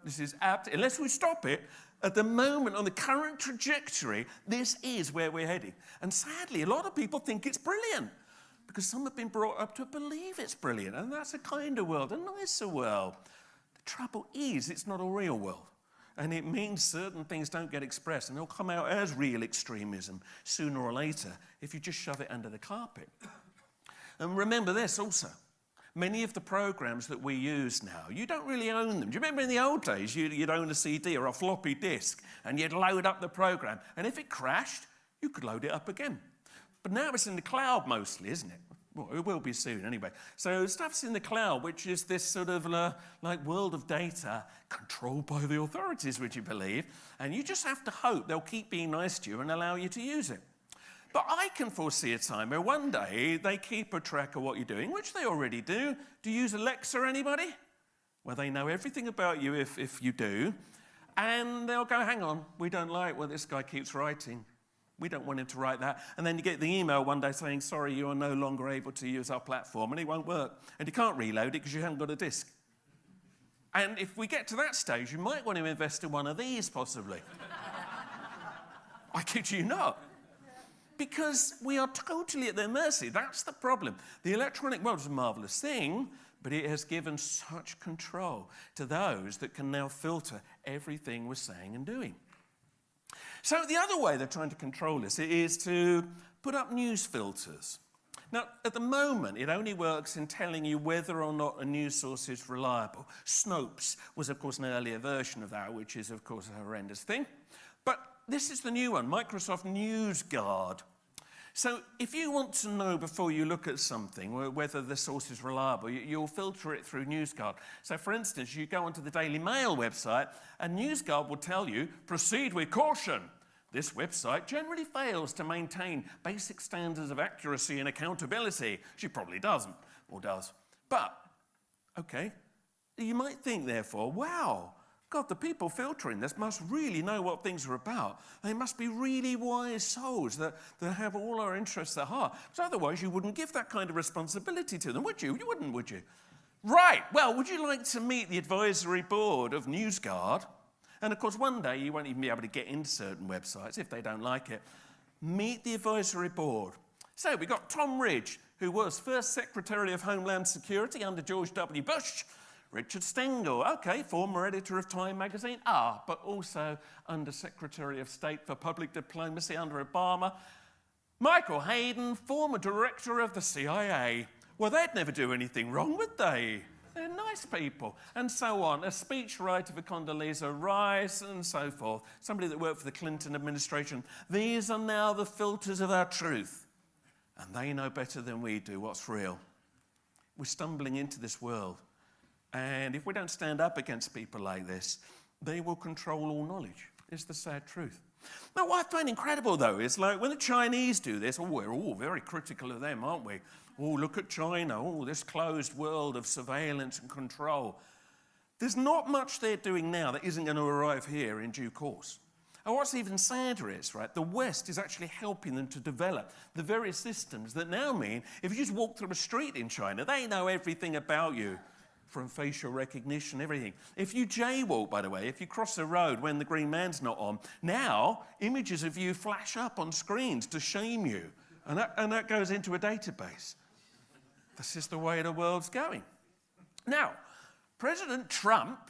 This is apt. Unless we stop it, at the moment, on the current trajectory, this is where we're heading. And sadly, a lot of people think it's brilliant, because some have been brought up to believe it's brilliant, and that's a kinder world, a nicer world. The trouble is, it's not a real world. And it means certain things don't get expressed, and they'll come out as real extremism sooner or later if you just shove it under the carpet. And remember this also, many of the programs that we use now, you don't really own them. Do you remember in the old days, you'd own a CD or a floppy disk, and you'd load up the program, and if it crashed, you could load it up again. But now it's in the cloud mostly, isn't it? Well, it will be soon anyway. So stuff's in the cloud, which is this sort of like world of data controlled by the authorities, would you believe? And you just have to hope they'll keep being nice to you and allow you to use it. But I can foresee a time where one day they keep a track of what you're doing, which they already do. Do you use Alexa, anybody? Well, they know everything about you if you do. And they'll go, hang on, we don't like what this guy keeps writing. We don't want him to write that. And then you get the email one day saying, sorry, you are no longer able to use our platform, and it won't work. And you can't reload it because you haven't got a disk. And if we get to that stage, you might want to invest in one of these, possibly. I kid you not. Because we are totally at their mercy. That's the problem. The electronic world is a marvelous thing, but it has given such control to those that can now filter everything we're saying and doing. So the other way they're trying to control this is to put up news filters. Now, at the moment, it only works in telling you whether or not a news source is reliable. Snopes was, of course, an earlier version of that, which is, of course, a horrendous thing. But this is the new one, Microsoft NewsGuard. So if you want to know before you look at something whether the source is reliable, you'll filter it through NewsGuard. So for instance, you go onto the Daily Mail website and NewsGuard will tell you, proceed with caution. This website generally fails to maintain basic standards of accuracy and accountability. She probably doesn't, or does. But, okay, you might think, therefore, wow, God, the people filtering this must really know what things are about. They must be really wise souls that have all our interests at heart. Because otherwise you wouldn't give that kind of responsibility to them, would you? You wouldn't, would you? Right, well, would you like to meet the advisory board of NewsGuard? And of course, one day you won't even be able to get into certain websites if they don't like it. Meet the advisory board. So we've got Tom Ridge, who was first Secretary of Homeland Security under George W. Bush. Richard Stengel, okay, former editor of Time magazine, but also under Secretary of State for Public Diplomacy under Obama. Michael Hayden, former director of the CIA. Well, they'd never do anything wrong, would they? They're nice people, and so on. A speechwriter for Condoleezza Rice, and so forth. Somebody that worked for the Clinton administration. These are now the filters of our truth, and they know better than we do what's real. We're stumbling into this world, and if we don't stand up against people like this, they will control all knowledge. It's the sad truth. Now, what I find incredible, though, is like when the Chinese do this, we're all very critical of them, aren't we? Oh, look at China. Oh, this closed world of surveillance and control. There's not much they're doing now that isn't going to arrive here in due course. And what's even sadder is, right, the West is actually helping them to develop the very systems that now mean if you just walk through a street in China, they know everything about you, from facial recognition, everything. If you jaywalk, by the way, if you cross the road when the green man's not on, now images of you flash up on screens to shame you. And that goes into a database. This is the way the world's going. Now, President Trump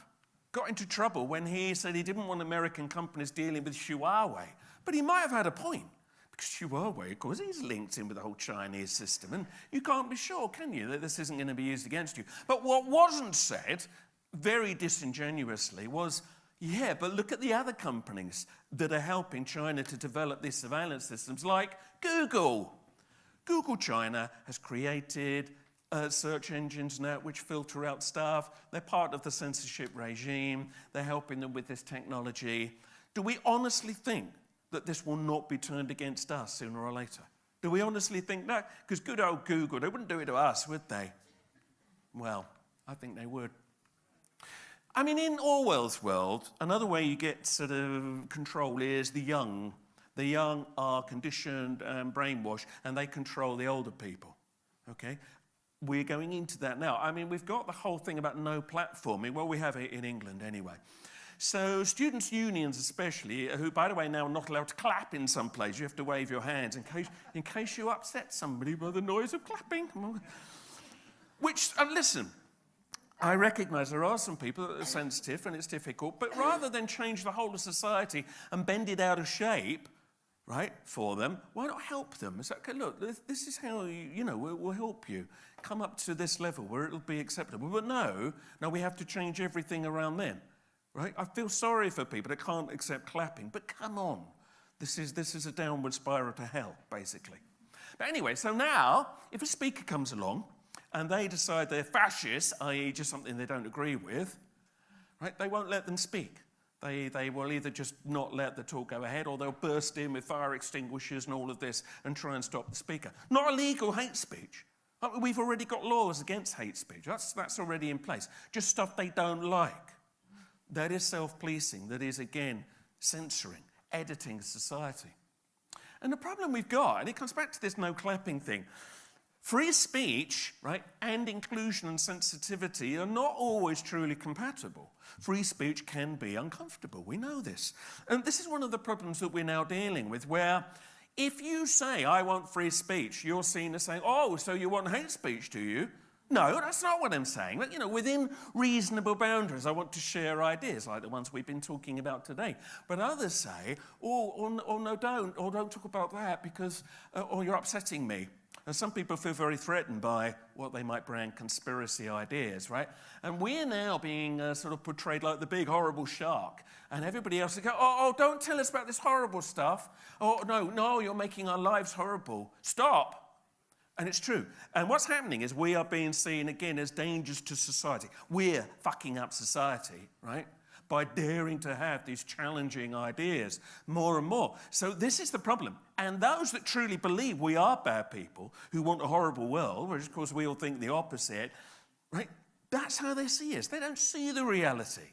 got into trouble when he said he didn't want American companies dealing with Huawei. But he might have had a point. Because Huawei, of course, he's linked in with the whole Chinese system. And you can't be sure, can you, that this isn't going to be used against you. But what wasn't said, very disingenuously, was, yeah, but look at the other companies that are helping China to develop these surveillance systems, like Google. Google China has created search engines now which filter out stuff. They're part of the censorship regime. They're helping them with this technology. Do we honestly think that this will not be turned against us sooner or later? Do we honestly think that? Because good old Google, they wouldn't do it to us, would they? Well, I think they would. I mean, in Orwell's world, another way you get sort of control is the young. The young are conditioned and brainwashed, and they control the older people, okay? We're going into that now. I mean, we've got the whole thing about no platforming. Well, we have it in England anyway. So students' unions especially, who, by the way, now are not allowed to clap in some place. You have to wave your hands in case you upset somebody by the noise of clapping. Which, listen, I recognise there are some people that are sensitive and it's difficult, but rather than change the whole of society and bend it out of shape, right, for them, why not help them? It's like, okay, look, this is how, we'll help you. Come up to this level where it'll be acceptable. But no, we have to change everything around them, right? I feel sorry for people that can't accept clapping, but come on. This is a downward spiral to hell, basically. But anyway, so now, if a speaker comes along and they decide they're fascist, i.e. just something they don't agree with, right, they won't let them speak. They will either just not let the talk go ahead or they'll burst in with fire extinguishers and all of this and try and stop the speaker. Not illegal hate speech. We've already got laws against hate speech. That's already in place. Just stuff they don't like. That is self-policing. That is, again, censoring, editing society. And the problem we've got, and it comes back to this no clapping thing, free speech, right, and inclusion and sensitivity are not always truly compatible. Free speech can be uncomfortable. We know this. And this is one of the problems that we're now dealing with, where if you say, I want free speech, you're seen as saying, oh, so you want hate speech, do you? No, that's not what I'm saying. But, you know, within reasonable boundaries, I want to share ideas like the ones we've been talking about today. But others say, oh no, don't, or don't talk about that because, or you're upsetting me. And some people feel very threatened by what they might brand conspiracy ideas, right? And we're now being sort of portrayed like the big horrible shark. And everybody else will go, oh, don't tell us about this horrible stuff. Oh, no, you're making our lives horrible. Stop. And it's true. And what's happening is we are being seen again as dangers to society. We're fucking up society, right? By daring to have these challenging ideas more and more. So this is the problem. And those that truly believe we are bad people who want a horrible world, which of course we all think the opposite, right? That's how they see us. They don't see the reality,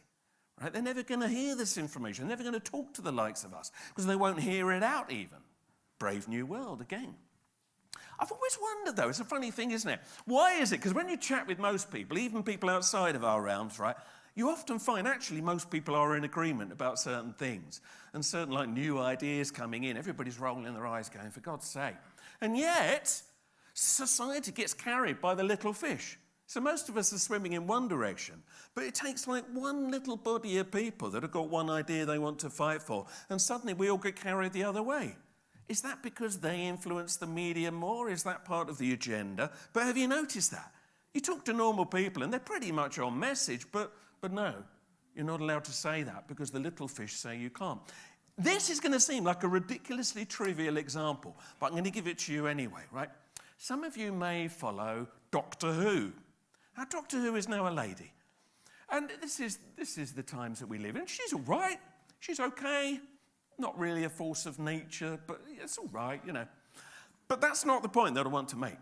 right? They're never going to hear this information. They're never going to talk to the likes of us because they won't hear it out even. Brave new world again. I've always wondered, though, it's a funny thing, isn't it? Why is it? Because when you chat with most people, even people outside of our realms, right, you often find actually most people are in agreement about certain things. And certain like new ideas coming in, everybody's rolling their eyes going, for God's sake. And yet, society gets carried by the little fish. So most of us are swimming in one direction, but it takes like one little body of people that have got one idea they want to fight for, and suddenly we all get carried the other way. Is that because they influence the media more? Is that part of the agenda? But have you noticed that? You talk to normal people and they're pretty much on message, but no, you're not allowed to say that because the little fish say you can't. This is going to seem like a ridiculously trivial example, but I'm going to give it to you anyway, right? Some of you may follow Doctor Who. Now, Doctor Who is now a lady. And this is the times that we live in. She's all right. She's okay. Not really a force of nature, but it's all right, you know. But that's not the point that I want to make.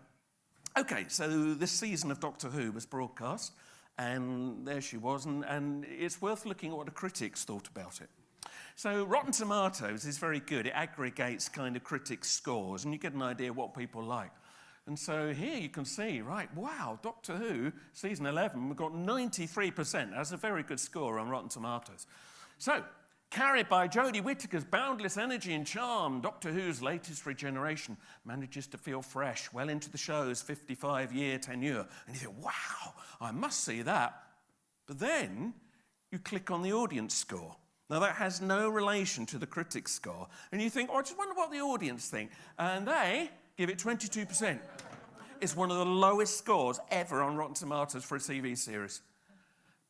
Okay, so this season of Doctor Who was broadcast, and there she was, and it's worth looking at what the critics thought about it. So Rotten Tomatoes is very good. It aggregates kind of critics' scores, and you get an idea what people like. And so here you can see, right, wow, Doctor Who, season 11, we've got 93%. That's a very good score on Rotten Tomatoes. So, carried by Jodie Whittaker's boundless energy and charm, Doctor Who's latest regeneration manages to feel fresh well into the show's 55-year tenure. And you think, wow, I must see that. But then you click on the audience score. Now, that has no relation to the critics' score. And you think, oh, I just wonder what the audience think. And they give it 22%. It's one of the lowest scores ever on Rotten Tomatoes for a TV series.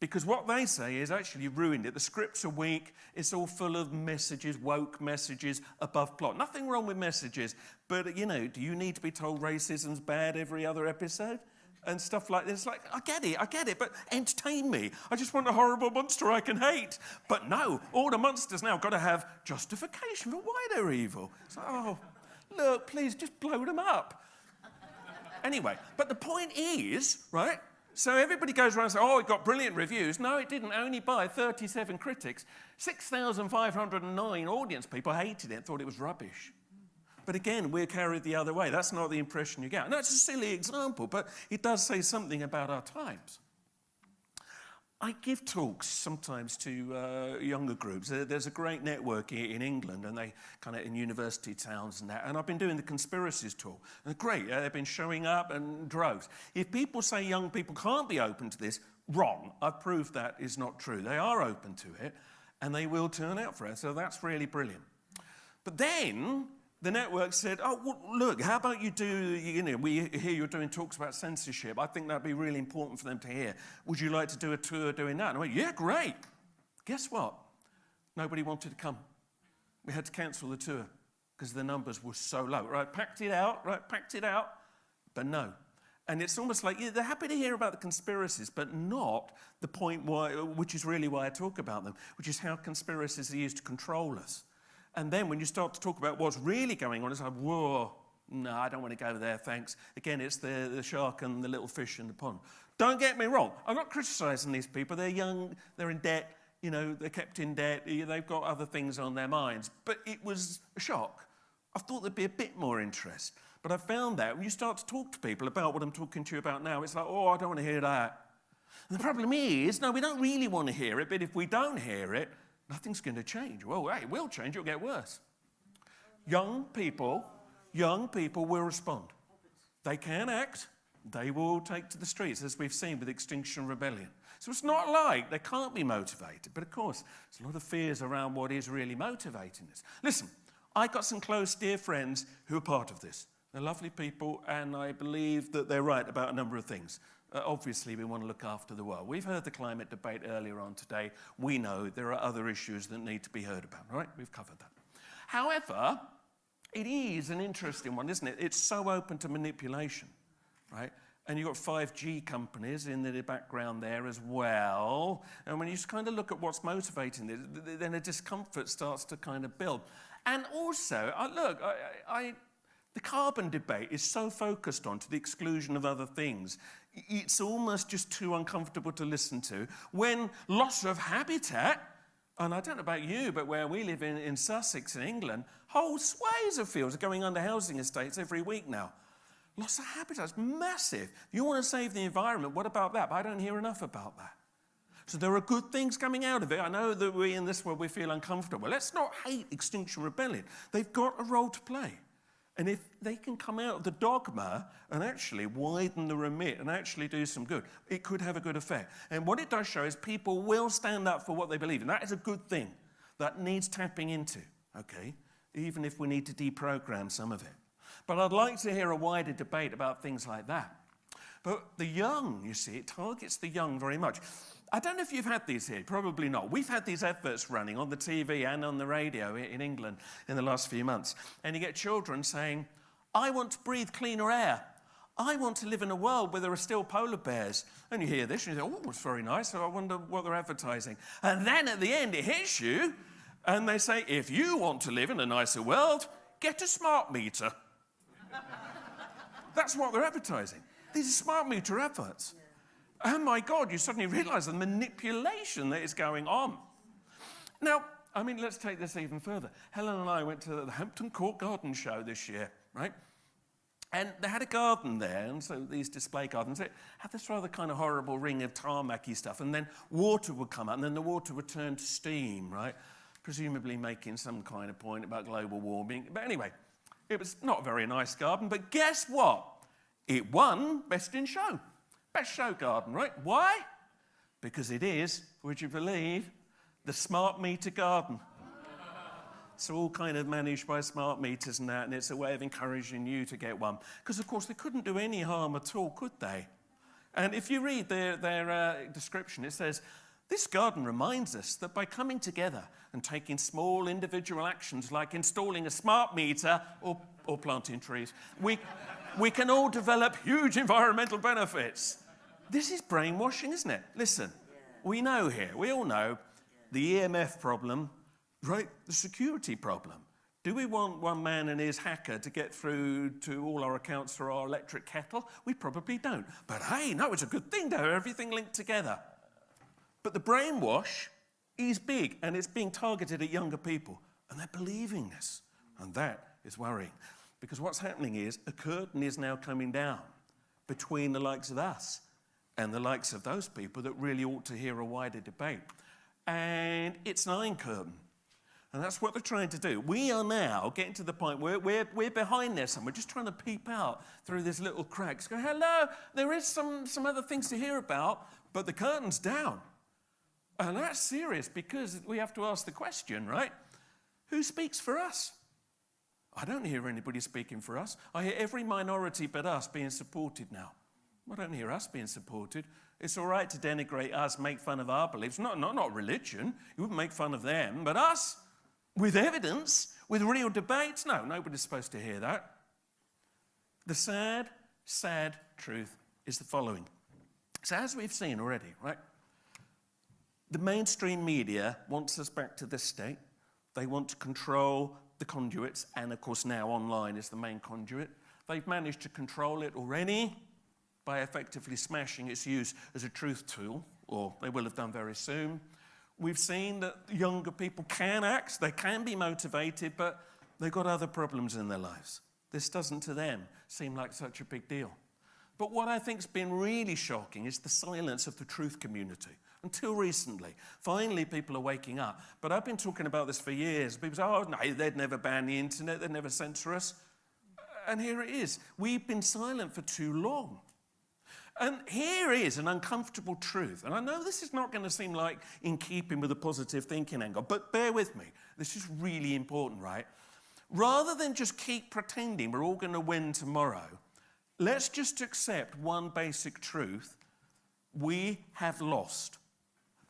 Because what they say is actually you've ruined it. The scripts are weak. It's all full of messages, woke messages, above plot. Nothing wrong with messages. But, you know, do you need to be told racism's bad every other episode? And stuff like this. Like, I get it, but entertain me. I just want a horrible monster I can hate. But no, all the monsters now got to have justification for why they're evil. It's like, oh, look, please just blow them up. Anyway, but the point is, right, so everybody goes around and says, oh, it got brilliant reviews. No, it didn't, only by 37 critics. 6,509 audience people hated it, thought it was rubbish. But again, we're carried the other way. That's not the impression you get. No, it's a silly example, but it does say something about our times. I give talks sometimes to younger groups. There's a great network in England, and they kind of in university towns and that. And I've been doing the conspiracies talk. And they're great. They've been showing up in droves. If people say young people can't be open to this, wrong. I've proved that is not true. They are open to it, and they will turn out for it. So that's really brilliant. But then the network said, oh, well, look, how about you do, you know, we hear you're doing talks about censorship. I think that'd be really important for them to hear. Would you like to do a tour doing that? And I went, yeah, great. Guess what? Nobody wanted to come. We had to cancel the tour because the numbers were so low. Right, packed it out, but no. And it's almost like, yeah, they're happy to hear about the conspiracies, but not the point why, which is really why I talk about them, which is how conspiracies are used to control us. And then when you start to talk about what's really going on, it's like, whoa, no, I don't want to go there, thanks. Again, it's the shark and the little fish in the pond. Don't get me wrong. I'm not criticising these people. They're young, they're in debt, you know, they're kept in debt, they've got other things on their minds. But it was a shock. I thought there'd be a bit more interest. But I found that when you start to talk to people about what I'm talking to you about now, it's like, oh, I don't want to hear that. And the problem is, no, we don't really want to hear it, but if we don't hear it, nothing's going to change. Well, hey, it will change, it'll get worse. Young people will respond. They can act, they will take to the streets, as we've seen with Extinction Rebellion. So it's not like they can't be motivated, but of course, there's a lot of fears around what is really motivating this. Listen, I got some close, dear friends who are part of this. They're lovely people, and I believe that they're right about a number of things. Obviously, we want to look after the world. We've heard the climate debate earlier on today. We know there are other issues that need to be heard about, right? We've covered that. However, it is an interesting one, isn't it? It's so open to manipulation, right? And you've got 5G companies in the background there as well. And when you just kind of look at what's motivating this, then a discomfort starts to kind of build. And also, the carbon debate is so focused on to the exclusion of other things. It's almost just too uncomfortable to listen to. When loss of habitat, and I don't know about you, but where we live in Sussex in England, whole swathes of fields are going under housing estates every week now. Loss of habitat is massive. You want to save the environment, what about that? But I don't hear enough about that. So there are good things coming out of it. I know that we in this world, we feel uncomfortable. Let's not hate Extinction Rebellion. They've got a role to play. And if they can come out of the dogma and actually widen the remit and actually do some good, it could have a good effect. And what it does show is people will stand up for what they believe. And that is a good thing. That needs tapping into, okay? Even if we need to deprogram some of it. But I'd like to hear a wider debate about things like that. But the young, you see, it targets the young very much. I don't know if you've had these here, probably not. We've had these adverts running on the TV and on the radio in England in the last few months. And you get children saying, I want to breathe cleaner air. I want to live in a world where there are still polar bears. And you hear this and you think, oh, it's very nice. So I wonder what they're advertising. And then at the end it hits you and they say, if you want to live in a nicer world, get a smart meter. That's what they're advertising. These are smart meter adverts. Oh my God, you suddenly realise the manipulation that is going on. Now, I mean, let's take this even further. Helen and I went to the Hampton Court Garden Show this year, right? And they had a garden there, and so these display gardens, they had this rather kind of horrible ring of tarmacy stuff, and then water would come out, and then the water would turn to steam, right? Presumably making some kind of point about global warming. But anyway, it was not a very nice garden, but guess what? It won Best in Show. Best show garden, right? Why? Because it is, would you believe, the smart meter garden. It's all kind of managed by smart meters and that, and it's a way of encouraging you to get one. Because, of course, they couldn't do any harm at all, could they? And if you read their description, it says, this garden reminds us that by coming together and taking small individual actions like installing a smart meter or planting trees, we can all develop huge environmental benefits. This is brainwashing, isn't it? Listen, we know here, we all know the EMF problem, right? The security problem. Do we want one man and his hacker to get through to all our accounts for our electric kettle? We probably don't. But hey, no, it's a good thing to have everything linked together. But the brainwash is big, and it's being targeted at younger people. And they're believing this. And that is worrying. Because what's happening is a curtain is now coming down between the likes of us and the likes of those people that really ought to hear a wider debate. And it's an iron curtain. And that's what they're trying to do. We are now getting to the point where we're behind this and we're just trying to peep out through these little cracks. Go, hello, there is some other things to hear about, but the curtain's down. And that's serious because we have to ask the question, right? Who speaks for us? I don't hear anybody speaking for us. I hear every minority but us being supported now. I don't hear us being supported. It's all right to denigrate us, make fun of our beliefs. Not religion. You wouldn't make fun of them. But us, with evidence, with real debates, no, nobody's supposed to hear that. The sad, sad truth is the following. So as we've seen already, right? The mainstream media wants us back to this state. They want to control the conduits, and of course now online is the main conduit. They've managed to control it already by effectively smashing its use as a truth tool, or they will have done very soon. We've seen that younger people can act, they can be motivated, but They've got other problems in their lives. This doesn't to them seem like such a big deal. But what I think's been really shocking is the silence of the truth community. Until recently, finally people are waking up. But I've been talking about this for years. People say, oh, no, they'd never ban the internet, they'd never censor us. And here it is. We've been silent for too long. And here is an uncomfortable truth. And I know this is not going to seem like in keeping with the positive thinking angle, but bear with me. This is really important, right? Rather than just keep pretending we're all going to win tomorrow, let's just accept one basic truth. We have lost.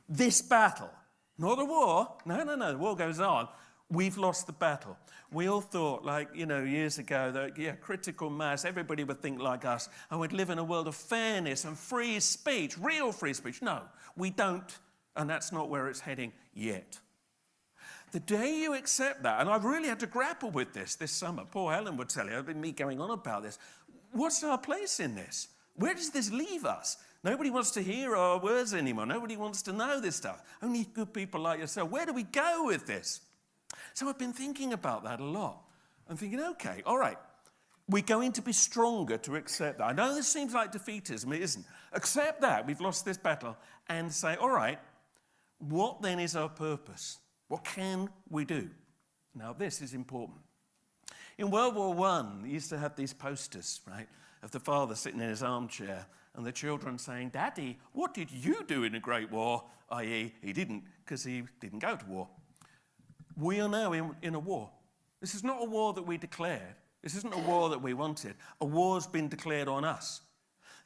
This battle, not a war. No, the war goes on. We've lost the battle. We all thought, like, years ago, that, critical mass, everybody would think like us, and we'd live in a world of fairness and free speech, real free speech. No, we don't, and that's not where it's heading yet. The day you accept that, and I've really had to grapple with this summer, poor Helen would tell you, I've been me going on about this. What's our place in this? Where does this leave us? Nobody wants to hear our words anymore. Nobody wants to know this stuff. Only good people like yourself. Where do we go with this? So I've been thinking about that a lot. I'm thinking, okay, all right, we're going to be stronger to accept that. I know this seems like defeatism, it isn't. Accept that, we've lost this battle, and say, all right, what then is our purpose? What can we do? Now, this is important. In World War I, they used to have these posters, right, of the father sitting in his armchair and the children saying, Daddy, what did you do in the Great War? I.e., he didn't, because he didn't go to war. We are now in a war. This is not a war that we declared. This isn't a war that we wanted. A war's been declared on us.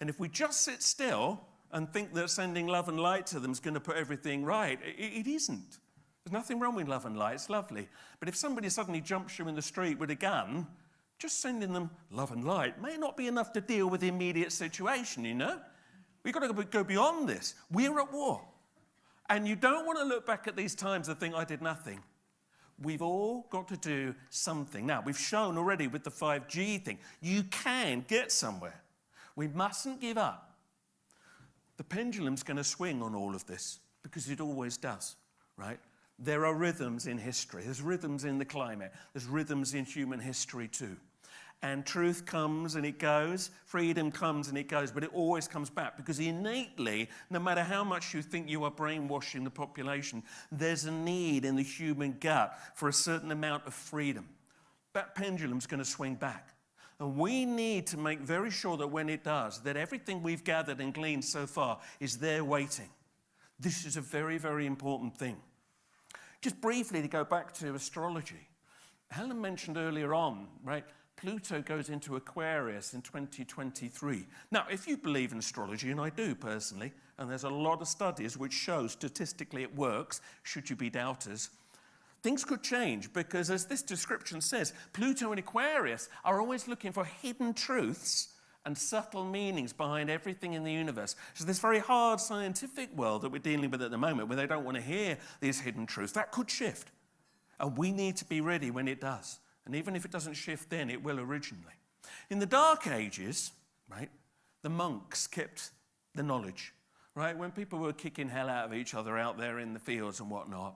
And if we just sit still and think that sending love and light to them is going to put everything right, it isn't. There's nothing wrong with love and light. It's lovely. But if somebody suddenly jumps you in the street with a gun, just sending them love and light may not be enough to deal with the immediate situation, We've got to go beyond this. We're at war. And you don't want to look back at these times and think, I did nothing. We've all got to do something. Now, we've shown already with the 5G thing, you can get somewhere. We mustn't give up. The pendulum's going to swing on all of this, because it always does, right? There are rhythms in history. There's rhythms in the climate. There's rhythms in human history too. And truth comes and it goes, freedom comes and it goes, but it always comes back, because innately, no matter how much you think you are brainwashing the population, there's a need in the human gut for a certain amount of freedom. That pendulum's going to swing back. And we need to make very sure that when it does, that everything we've gathered and gleaned so far is there waiting. This is a very, very important thing. Just briefly to go back to astrology. Helen mentioned earlier on, right? Pluto goes into Aquarius in 2023. Now, if you believe in astrology, and I do personally, and there's a lot of studies which show statistically it works, should you be doubters, things could change, because as this description says, Pluto and Aquarius are always looking for hidden truths and subtle meanings behind everything in the universe. So this very hard scientific world that we're dealing with at the moment, where they don't want to hear these hidden truths, that could shift. And we need to be ready when it does. And even if it doesn't shift then, it will originally. In the Dark Ages, right, the monks kept the knowledge, right? When people were kicking hell out of each other out there in the fields and whatnot,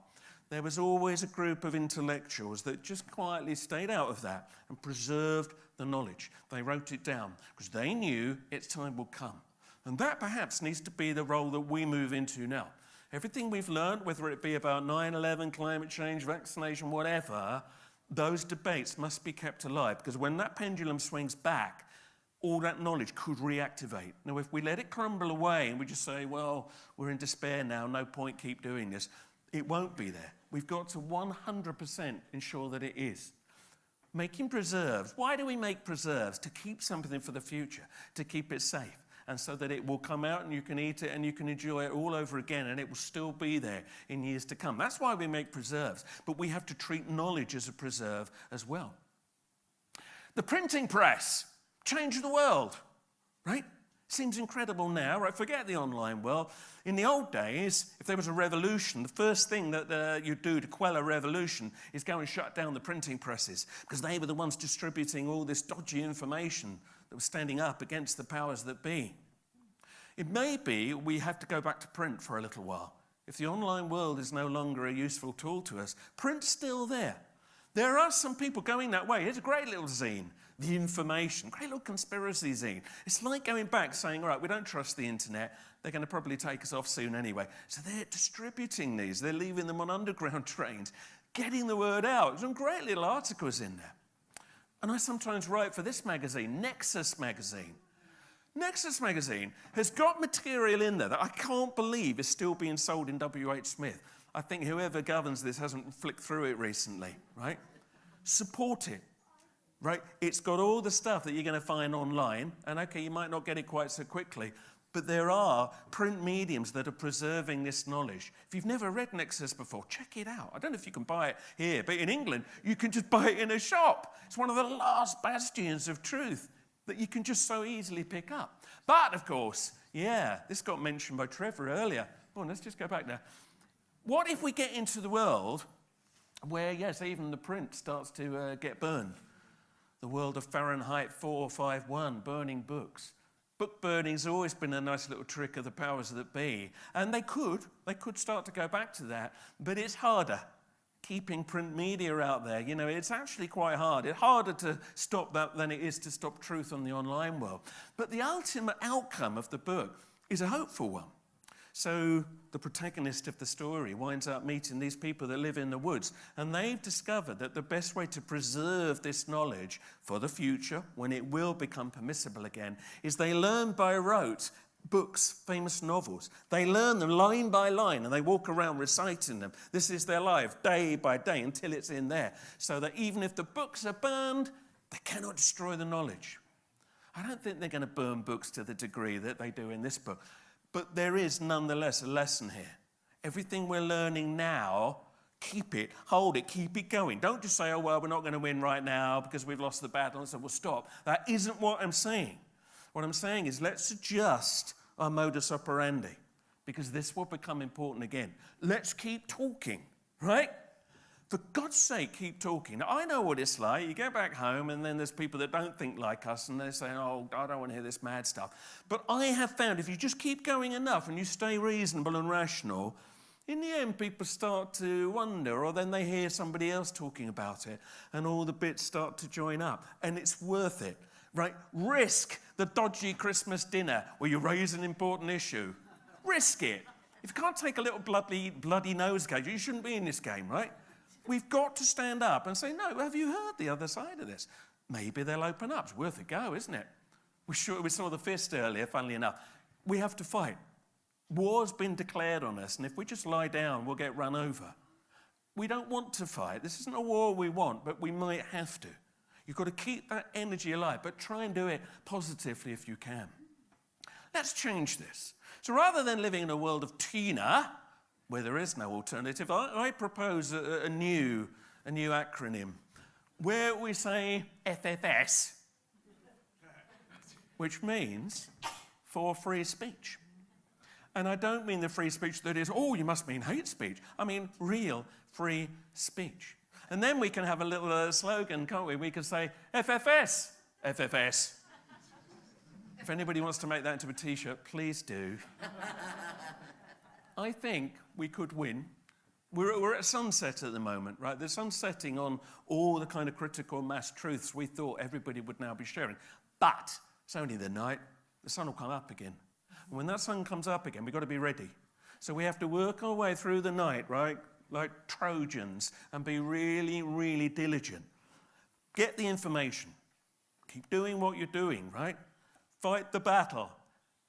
there was always a group of intellectuals that just quietly stayed out of that and preserved the knowledge. They wrote it down because they knew its time would come. And that perhaps needs to be the role that we move into now. Everything we've learned, whether it be about 9/11, climate change, vaccination, whatever, those debates must be kept alive, because when that pendulum swings back, all that knowledge could reactivate. Now, if we let it crumble away and we just say, well, we're in despair now, no point, keep doing this, it won't be there. We've got to 100% ensure that it is. Making preserves. Why do we make preserves? To keep something for the future, to keep it safe, and so that it will come out and you can eat it and you can enjoy it all over again, and it will still be there in years to come. That's why we make preserves. But we have to treat knowledge as a preserve as well. The printing press changed the world, right? Seems incredible now, right? Forget the online world. In the old days, if there was a revolution, the first thing that you'd do to quell a revolution is go and shut down the printing presses, because they were the ones distributing all this dodgy information that was standing up against the powers that be. It may be we have to go back to print for a little while. If the online world is no longer a useful tool to us, print's still there. There are some people going that way. It's a great little zine, The Information, great little conspiracy zine. It's like going back saying, all right, we don't trust the internet. They're going to probably take us off soon anyway. So they're distributing these. They're leaving them on underground trains, getting the word out. Some great little articles in there. And I sometimes write for this magazine, Nexus magazine. Nexus magazine has got material in there that I can't believe is still being sold in W.H. Smith. I think whoever governs this hasn't flicked through it recently, right? Support it, right? It's got all the stuff that you're going to find online, and okay, you might not get it quite so quickly, but there are print mediums that are preserving this knowledge. If you've never read Nexus before, check it out. I don't know if you can buy it here, but in England, you can just buy it in a shop. It's one of the last bastions of truth that you can just so easily pick up. But, of course, yeah, this got mentioned by Trevor earlier. Well, let's just go back now. What if we get into the world where, yes, even the print starts to get burned? The world of Fahrenheit 451, burning books. Book burning's always been a nice little trick of the powers that be. And they could start to go back to that, but it's harder. Keeping print media out there, you know, it's actually quite hard. It's harder to stop that than it is to stop truth on the online world. But the ultimate outcome of the book is a hopeful one. So the protagonist of the story winds up meeting these people that live in the woods, and they've discovered that the best way to preserve this knowledge for the future, when it will become permissible again, is they learn by rote books, famous novels. They learn them line by line, and they walk around reciting them. This is their life, day by day, until it's in there. So that even if the books are burned, they cannot destroy the knowledge. I don't think they're going to burn books to the degree that they do in this book. But there is nonetheless a lesson here. Everything we're learning now, keep it, hold it, keep it going. Don't just say, oh, well, we're not going to win right now because we've lost the battle, so we'll stop. That isn't what I'm saying. What I'm saying is let's adjust our modus operandi, because this will become important again. Let's keep talking, right? For God's sake, keep talking. Now, I know what it's like. You go back home and then there's people that don't think like us and they're saying, oh, I don't want to hear this mad stuff. But I have found if you just keep going enough and you stay reasonable and rational, in the end, people start to wonder, or then they hear somebody else talking about it and all the bits start to join up, and it's worth it. Right? Risk the dodgy Christmas dinner where you raise an important issue. Risk it. If you can't take a little bloody nosegay, you shouldn't be in this game, right? We've got to stand up and say, no, have you heard the other side of this? Maybe they'll open up. It's worth a go, isn't it? We saw the fist earlier, funnily enough. We have to fight. War's been declared on us, and if we just lie down, we'll get run over. We don't want to fight. This isn't a war we want, but we might have to. You've got to keep that energy alive, but try and do it positively if you can. Let's change this. So rather than living in a world of Tina, where there is no alternative, I propose a new acronym, where we say FFS, which means for free speech. And I don't mean the free speech that is, oh, you must mean hate speech. I mean real free speech. And then we can have a little slogan, can't we? We can say, FFS, FFS. If anybody wants to make that into a T-shirt, please do. I think we could win. We're at sunset at the moment, right? The sun's setting on all the kind of critical mass truths we thought everybody would now be sharing. But it's only the night. The sun will come up again. And when that sun comes up again, we've got to be ready. So we have to work our way through the night, right? Like Trojans, and be really, really diligent. Get the information. Keep doing what you're doing, right? Fight the battle.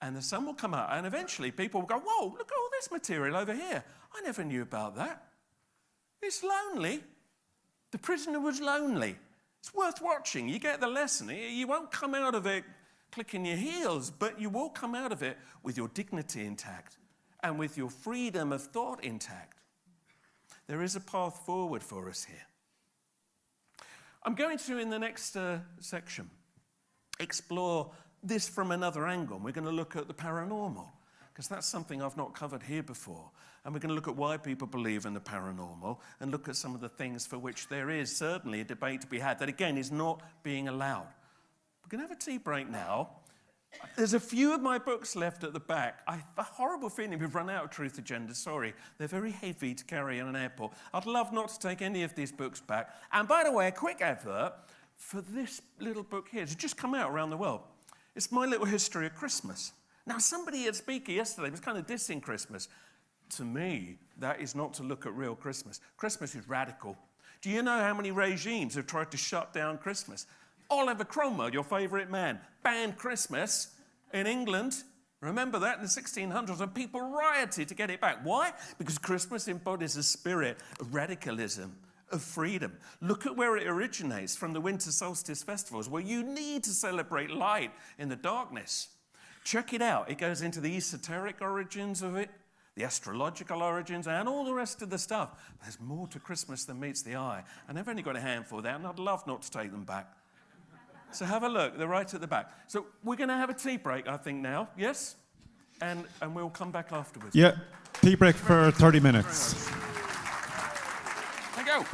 And the sun will come out, and eventually people will go, whoa, look at all this material over here. I never knew about that. It's lonely. The prisoner was lonely. It's worth watching. You get the lesson. You won't come out of it clicking your heels, but you will come out of it with your dignity intact and with your freedom of thought intact. There is a path forward for us here. I'm going to, in the next section, explore this from another angle. We're going to look at the paranormal, because that's something I've not covered here before. And we're going to look at why people believe in the paranormal and look at some of the things for which there is certainly a debate to be had that, again, is not being allowed. We're going to have a tea break now. There's a few of my books left at the back. I have a horrible feeling we've run out of Truth Agenda, sorry. They're very heavy to carry in an airport. I'd love not to take any of these books back. And by the way, a quick advert for this little book here. It's just come out around the world. It's My Little History of Christmas. Now, somebody at Speaker yesterday was kind of dissing Christmas. To me, that is not to look at real Christmas. Christmas is radical. Do you know how many regimes have tried to shut down Christmas? Oliver Cromwell, your favourite man, banned Christmas in England. Remember that in the 1600s, and people rioted to get it back. Why? Because Christmas embodies a spirit of radicalism, of freedom. Look at where it originates, from the winter solstice festivals, where you need to celebrate light in the darkness. Check it out. It goes into the esoteric origins of it, the astrological origins, and all the rest of the stuff. There's more to Christmas than meets the eye. And I've only got a handful of that, and I'd love not to take them back. So have a look. They're right at the back. So we're going to have a tea break, I think, now. Yes? And we'll come back afterwards. Yeah, tea break for 30 minutes. Thank you.